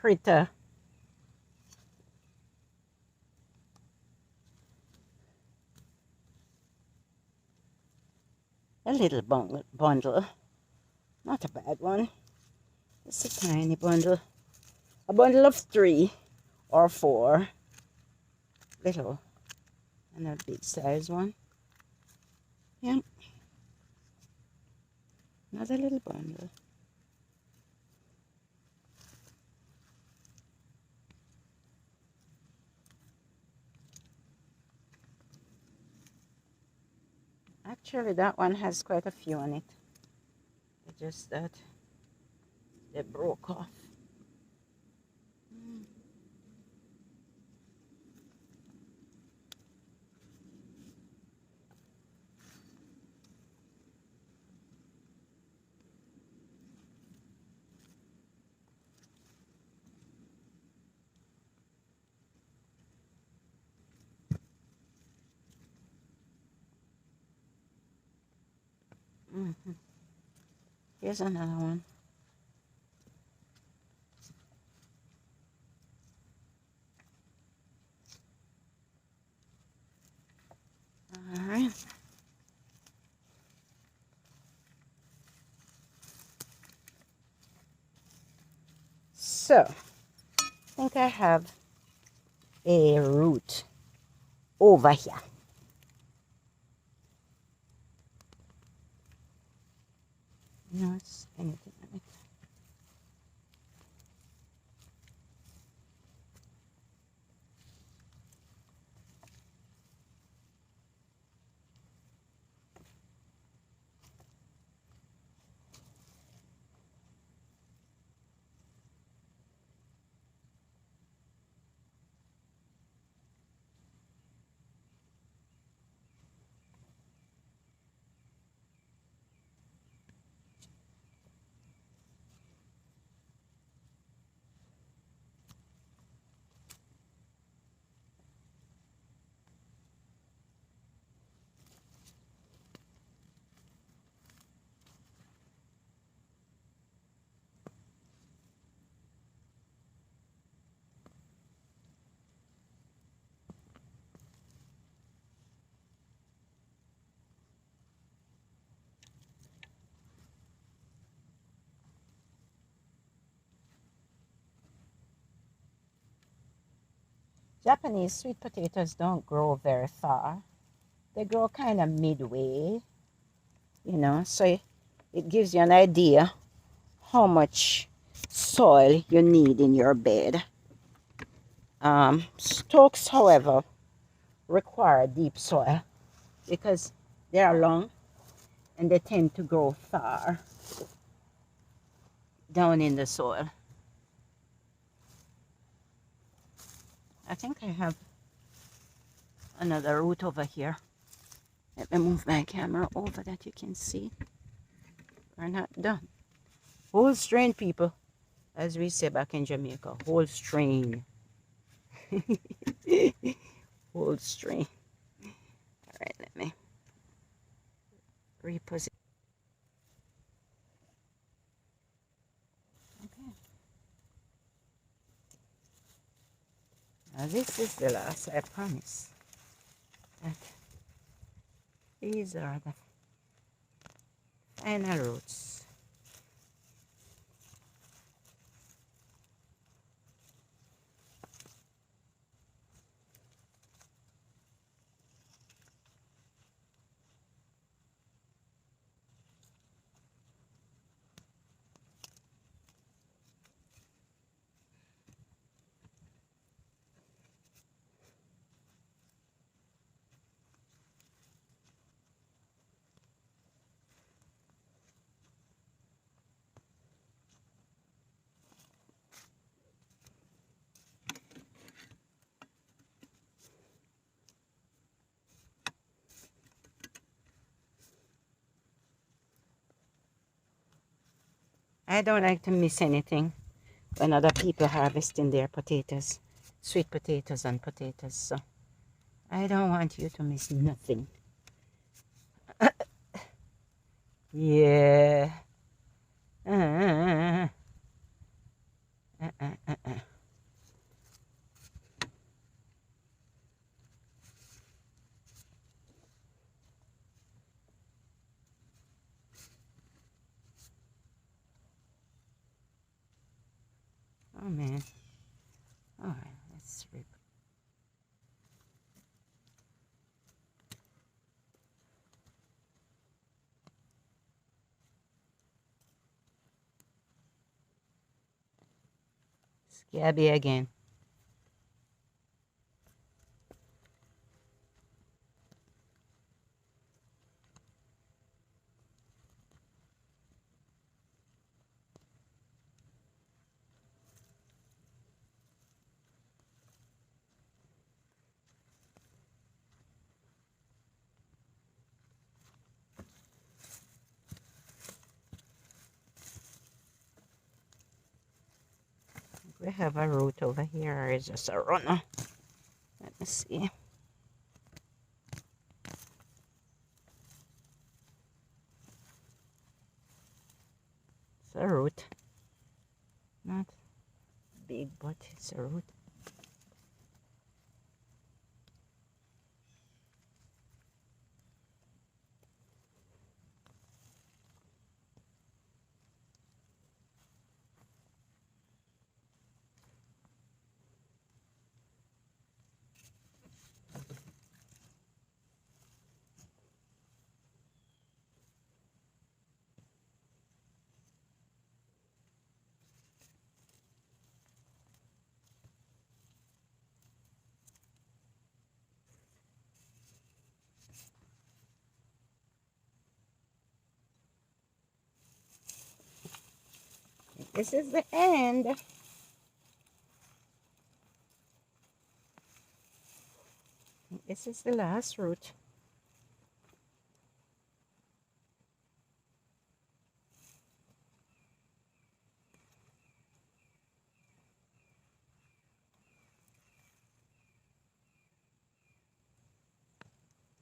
Critter. A little bundle. Not a bad one. It's a tiny bundle. A bundle of 3 or 4. Little. And a big size one. Yeah. Another little bundle. Actually, that one has quite a few on it. It's just that they broke off. Here's another one. All right. So, I think I have a root over here. No, it's anything on it. Japanese sweet potatoes don't grow very far. They grow kind of midway, so it gives you an idea how much soil you need in your bed. Stokes, however, require deep soil because they are long and they tend to grow far down in the soil. I think I have another root over here. Let me move my camera over that you can see. We're not done. Whole strain, people, as we say back in Jamaica. Whole strain. Whole strain. All right, let me reposition. Now this is the last, I promise. That these are the final roots. I don't like to miss anything when other people harvesting their potatoes, sweet potatoes and potatoes. So I don't want you to miss nothing. Yeah. Uh, uh, uh, uh, uh. Oh man. All right, let's rip. Scabby again. We have a root over here, or is just a runner? Let me see. It's a root. Not big, but it's a root. This is the end. This is the last root.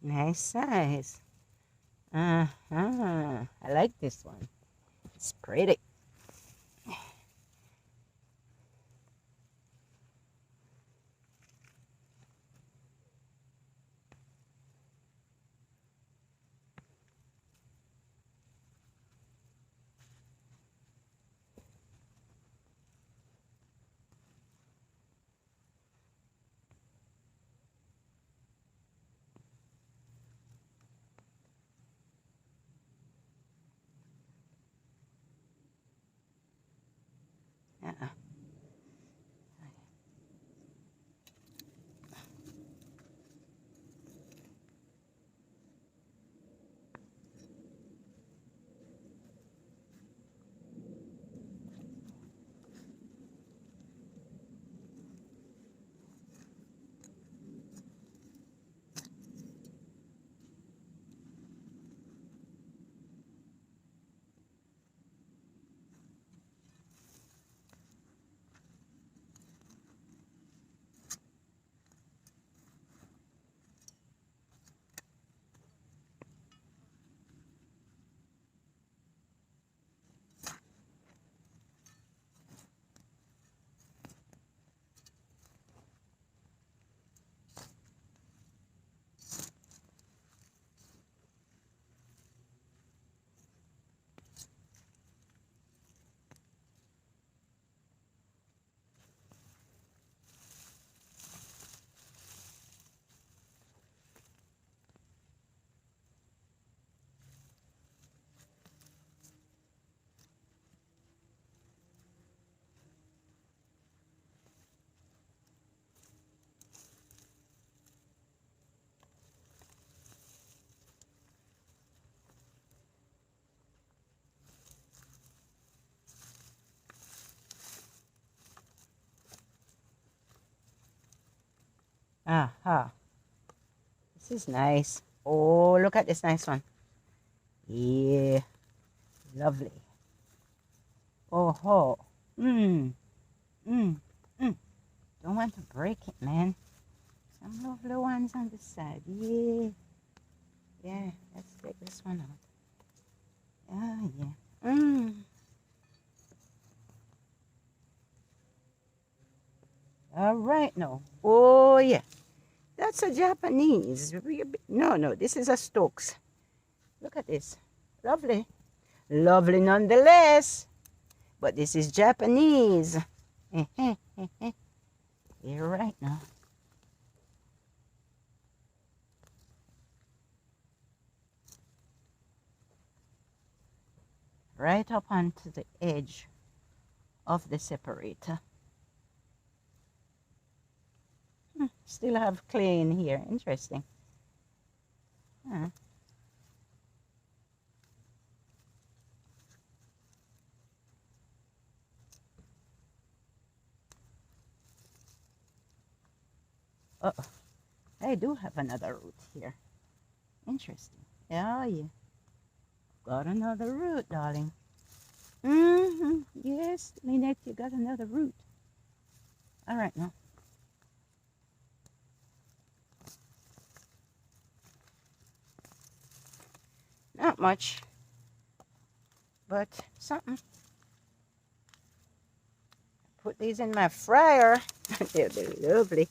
Nice size. I like this one. It's pretty. Aha. This is nice. Oh, look at this nice one. Yeah. Lovely. Oh ho. Mmm. Mmm. Mmm. Don't want to break it, man. Some lovely ones on the side. Yeah. Yeah. Let's take this one out. Ah, yeah. Mmm. All right now. Oh, yeah. That's a Japanese. No, no. This is a Stokes. Look at this. Lovely. Lovely nonetheless. But this is Japanese. You're right now. Right up onto the edge of the separator. Still have clay in here. Interesting. Huh. Uh-oh. I do have another root here. Interesting. Yeah, yeah. Got another root, darling. Yes, Lynette, you got another root. All right, now. Not much, but something. Put these in my fryer. They'll be lovely.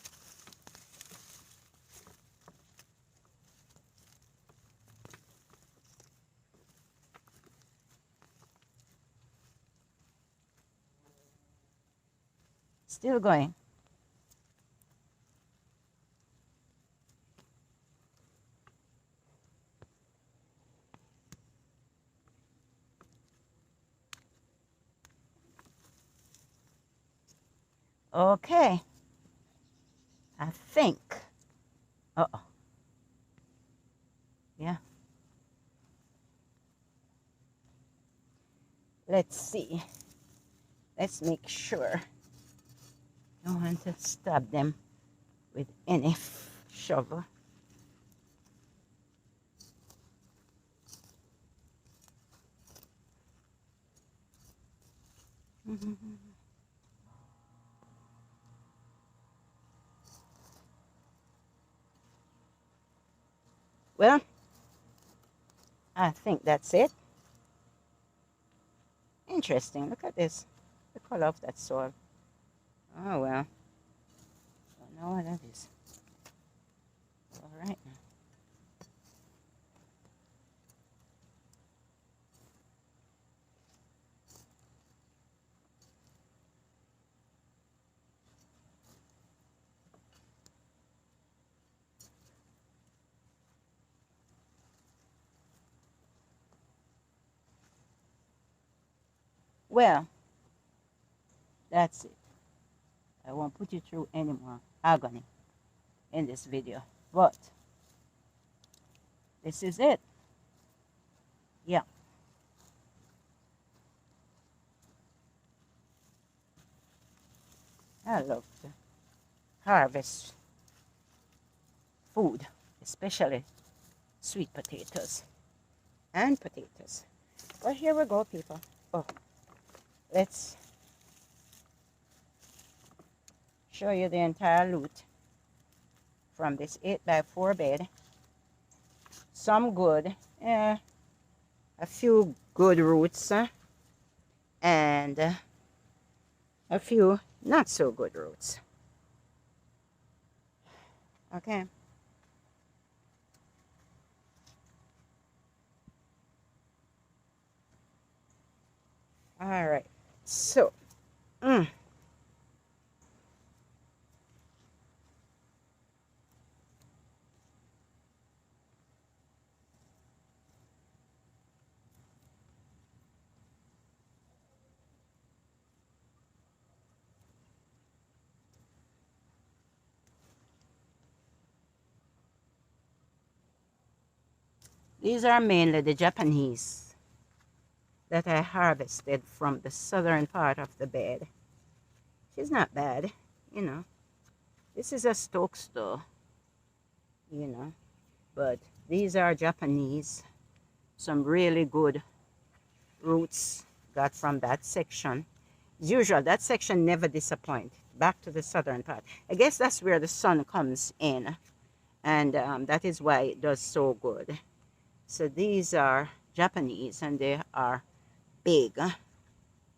Still going. Okay. I think. Uh-oh. Yeah. Let's see. Let's make sure. Don't want to stab them with any shovel. Well, I think that's it. Interesting. Look at this. The color of that soil. Oh, well. Don't know what that is. All right. Well, that's it. I won't put you through any more agony in this video. But this is it. Yeah. I love to harvest food, especially sweet potatoes and potatoes. Well, here we go, people. Oh, let's show you the entire loot from this 8x4 bed. Some good, a few good roots, and a few not so good roots. Okay. All right. So, these are mainly the Japanese that I harvested from the southern part of the bed. She's not bad, you know. This is a Stokes though, you know, but these are Japanese. Some really good roots got from that section. As usual, that section never disappoints. Back to the southern part. I guess that's where the sun comes in, and that is why it does so good. So these are Japanese, and they are big,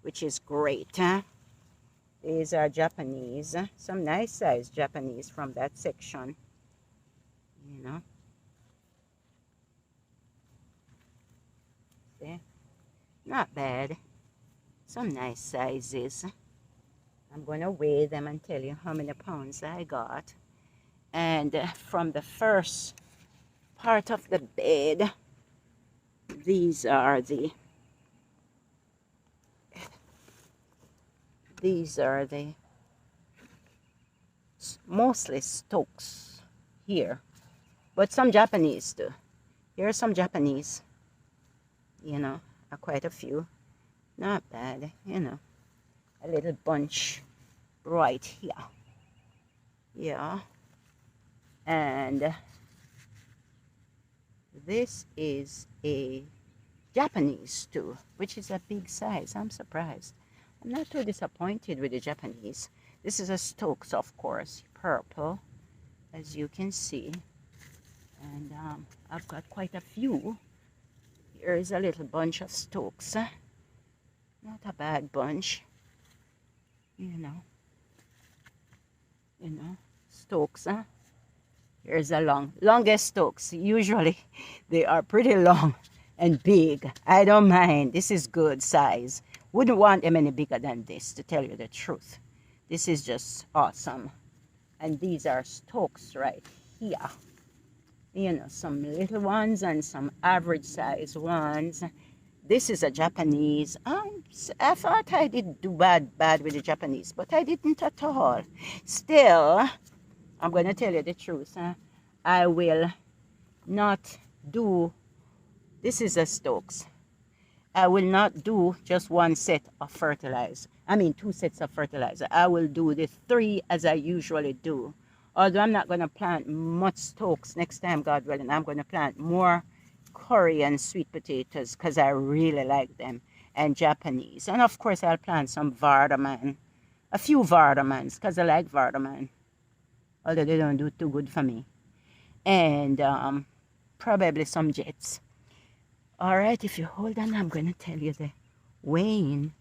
which is great. These are Japanese, some nice size Japanese from that section, you know. See? Not bad. Some nice sizes. I'm going to weigh them and tell you how many pounds I got. And from the first part of the bed, these are the mostly Stokes here, but some Japanese too. Here are some Japanese, you know, quite a few. Not bad, you know. A little bunch right here. Yeah. And this is a Japanese too, which is a big size. I'm surprised. I'm not too disappointed with the Japanese. This is a Stokes, of course, purple, as you can see. And I've got quite a few. Here is a little bunch of Stokes. Not a bad bunch, you know, Stokes. Here's a longest Stokes. Usually they are pretty long and big. I don't mind. This is good size. Wouldn't want them any bigger than this, to tell you the truth. This is just awesome. And these are Stokes right here. You know, some little ones and some average size ones. This is a Japanese. I thought I did do bad with the Japanese, but I didn't at all. Still, I'm going to tell you the truth. I will not do, this is a Stokes. I will not do just one set of fertilizer. I mean, 2 sets of fertilizer. I will do the 3 as I usually do. Although I'm not going to plant much Stokes next time, God willing. I'm going to plant more curry and sweet potatoes because I really like them, and Japanese. And of course, I'll plant some Vardaman, a few Vardamans because I like Vardaman, although they don't do too good for me. And probably some Jets. All right, if you hold on, I'm going to tell you the weighing.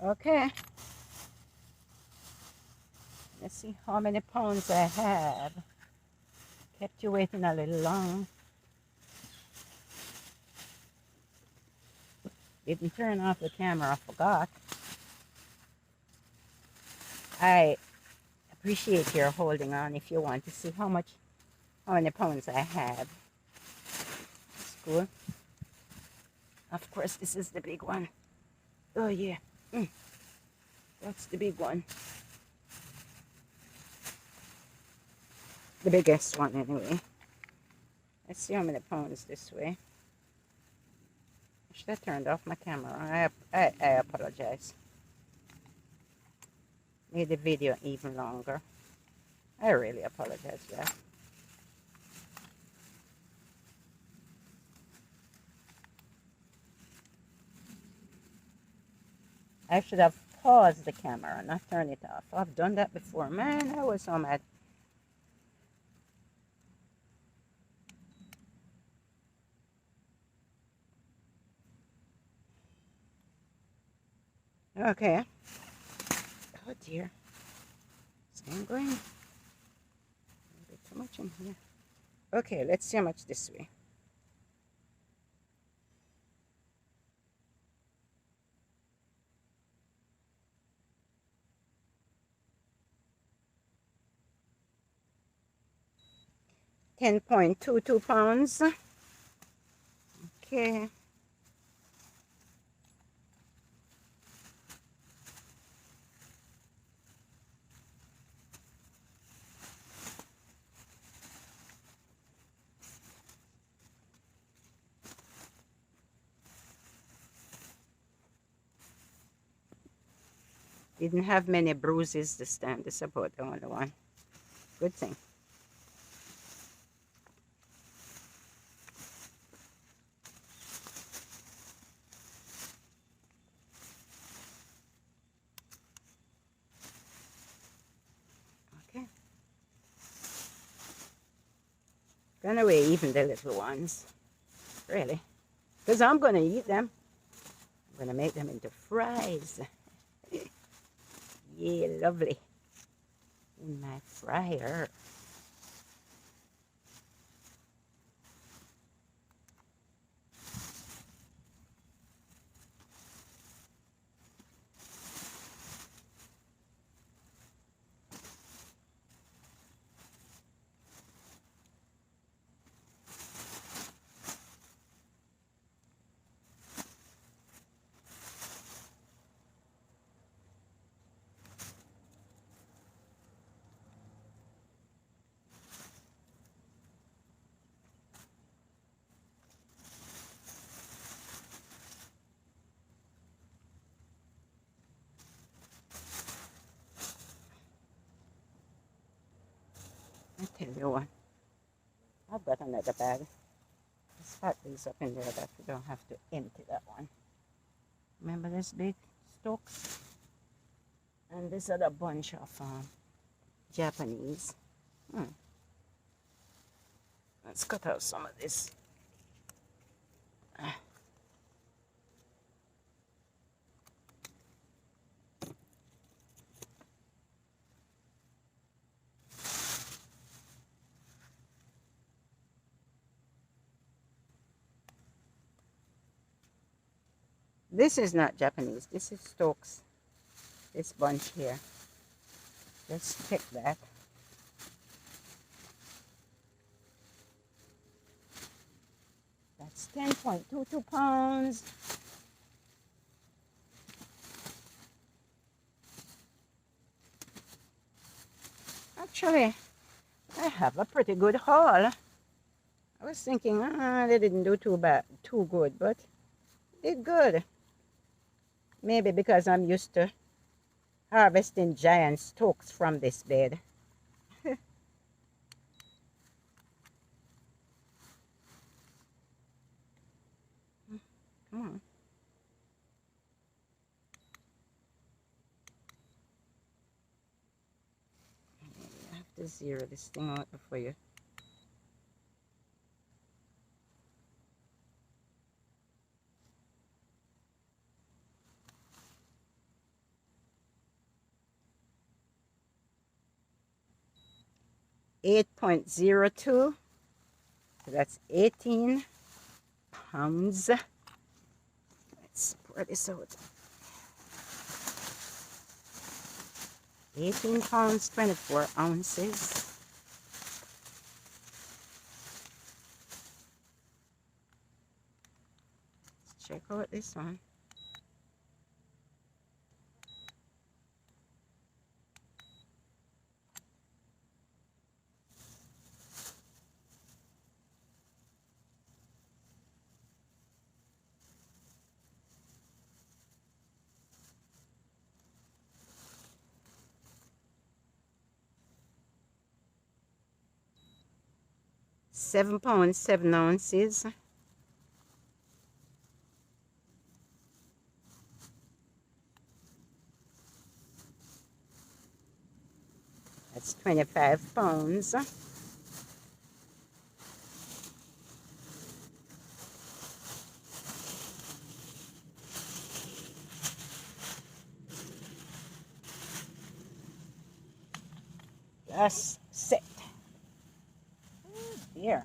Okay. Let's see how many pounds I have. Kept you waiting a little long. Didn't turn off the camera, I forgot. I appreciate your holding on if you want to see how many pounds I have. That's cool. Of course, this is the big one. Oh yeah, that's the big one. The biggest one anyway. Let's see how many pounds this way. Should have turned off my camera. I apologize. Made the video even longer. I really apologize for that. I should have paused the camera, not turn it off. I've done that before. Man, I was so mad. Okay. Oh dear. Same going. A bit too much in here. Okay, let's see how much this way. £10.22. Okay. Didn't have many bruises this time. This is about the only one. Good thing. Okay. Gonna weigh even the little ones. Really. Because I'm gonna eat them. I'm gonna make them into fries. Yeah, lovely. In my fryer. I tell you what. I've got another bag. Let's pack these up in there that we don't have to empty that one. Remember this big Stokes? And this other bunch of Japanese. Let's cut out some of this. This is not Japanese. This is Stokes. This bunch here. Let's check that. That's 10.22 pounds. Actually, I have a pretty good haul. I was thinking, they didn't do too good, but did good. Maybe because I'm used to harvesting giant Stokes from this bed. Come on. I have to zero this thing out before you. 8.02. So that's 18 pounds. Let's pour this out. 18 pounds, 24 ounces. Let's check out this one. £7, 7 ounces. That's 25 pounds. That's set. Here.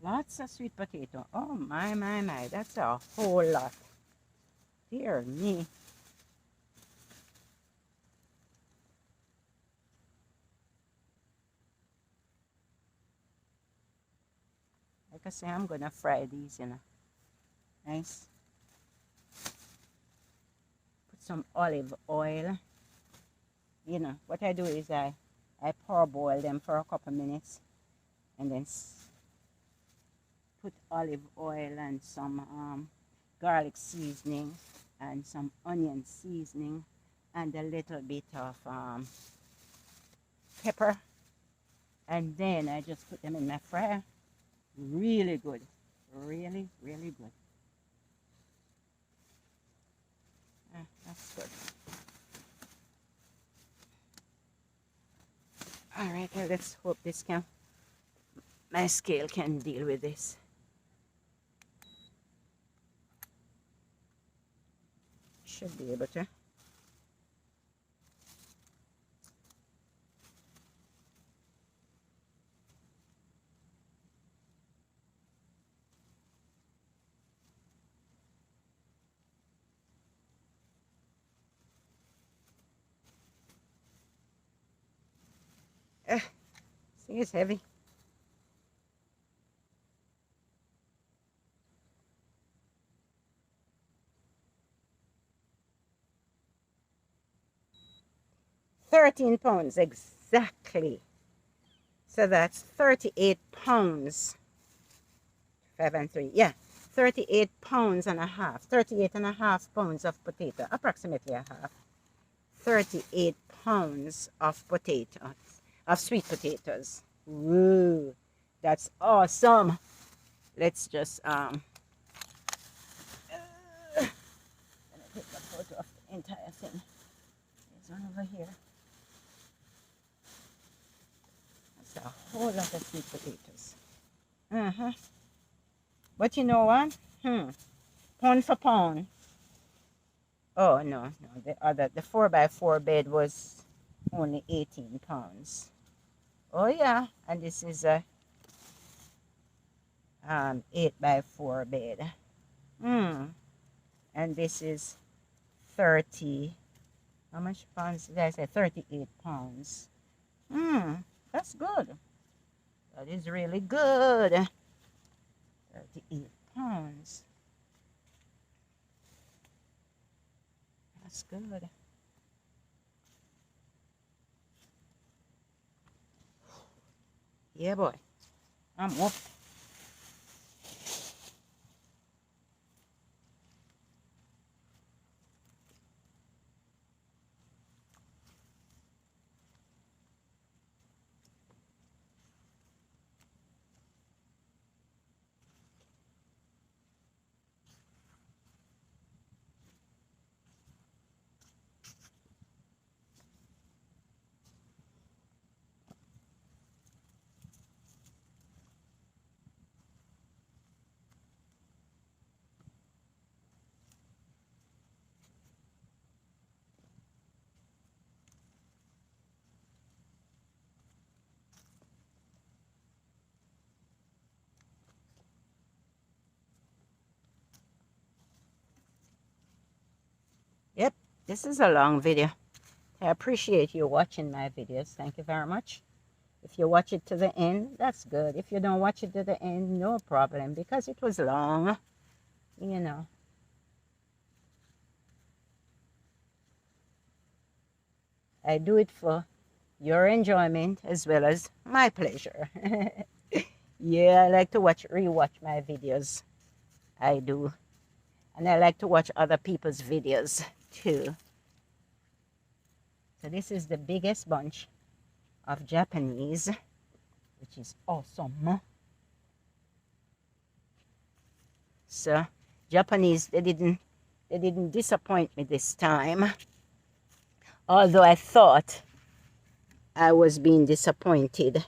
Lots of sweet potato. Oh my, my, my. That's a whole lot. Dear me. Like I say, I'm going to fry these, you know. Nice. Put some olive oil. You know, what I do is I parboil them for a couple minutes. And then put olive oil and some garlic seasoning and some onion seasoning and a little bit of pepper, and then I just put them in my fryer. Really good, really, really good. That's good. All right, well, let's hope my scale can deal with this. Should be able to. This thing is heavy. £13 exactly. So that's 38 pounds. 5 and 3. Yeah, 38 pounds and a half. 38 and a half pounds of potato. Approximately a half. 38 pounds of potatoes. Of sweet potatoes. Woo. That's awesome. Let's just let me take a photo of the entire thing. There's one over here. It's a whole lot of sweet potatoes. But you know what? Pound for pound. Oh, no. The 4x4 bed was only 18 pounds. Oh, yeah. And this is a 8x4 bed. And this is 30. How much pounds did I say? 38 pounds. That's good. That is really good. 38 pounds. That's good. Yeah, boy. I'm whooped. Yep, this is a long video. I appreciate you watching my videos. Thank you very much. If you watch it to the end, that's good. If you don't watch it to the end, no problem, because it was long, you know. I do it for your enjoyment as well as my pleasure. Yeah, I like to rewatch my videos. I do. And I like to watch other people's videos too. So this is the biggest bunch of Japanese, which is awesome. So Japanese, they didn't disappoint me this time. Although I thought I was being disappointed.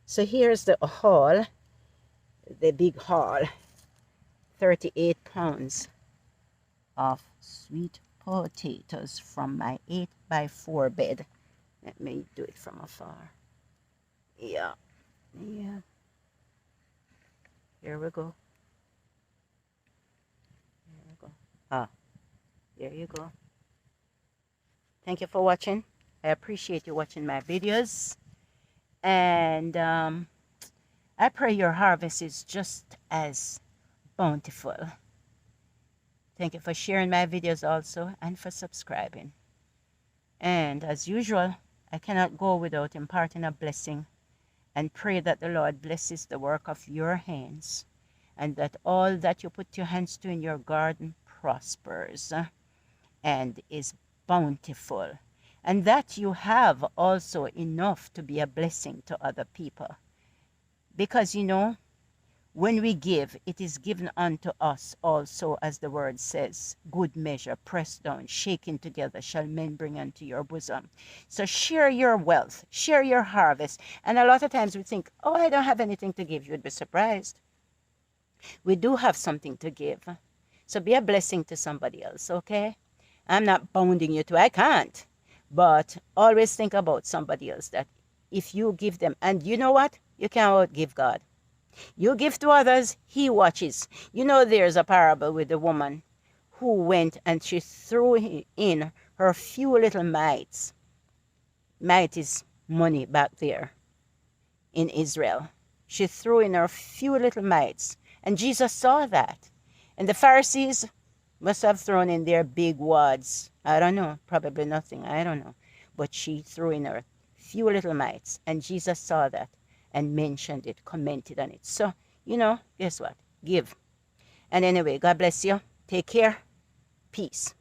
So here's the haul, the big haul. 38 pounds of sweet potatoes from my 8x4 bed. Let me do it from afar. Yeah. Here we go. There you go. Thank you for watching. I appreciate you watching my videos. And I pray your harvest is just as bountiful. Thank you for sharing my videos also and for subscribing. And as usual, I cannot go without imparting a blessing and pray that the Lord blesses the work of your hands and that all that you put your hands to in your garden prospers and is bountiful, and that you have also enough to be a blessing to other people. Because, you know, when we give, it is given unto us also, as the word says, good measure, pressed down, shaken together, shall men bring unto your bosom. So share your wealth, share your harvest. And a lot of times we think, oh, I don't have anything to give. You'd be surprised. We do have something to give. So be a blessing to somebody else, okay? I'm not bounding you to, I can't. But always think about somebody else, that if you give them, and you know what? You can't outgive God. You give to others, he watches. You know, there's a parable with the woman who went and she threw in her few little mites. Mite is money back there in Israel. She threw in her few little mites. And Jesus saw that. And the Pharisees must have thrown in their big wads. I don't know, probably nothing, I don't know. But she threw in her few little mites. And Jesus saw that and mentioned it, commented on it. So, you know, guess what? Give. And anyway, God bless you. Take care. Peace.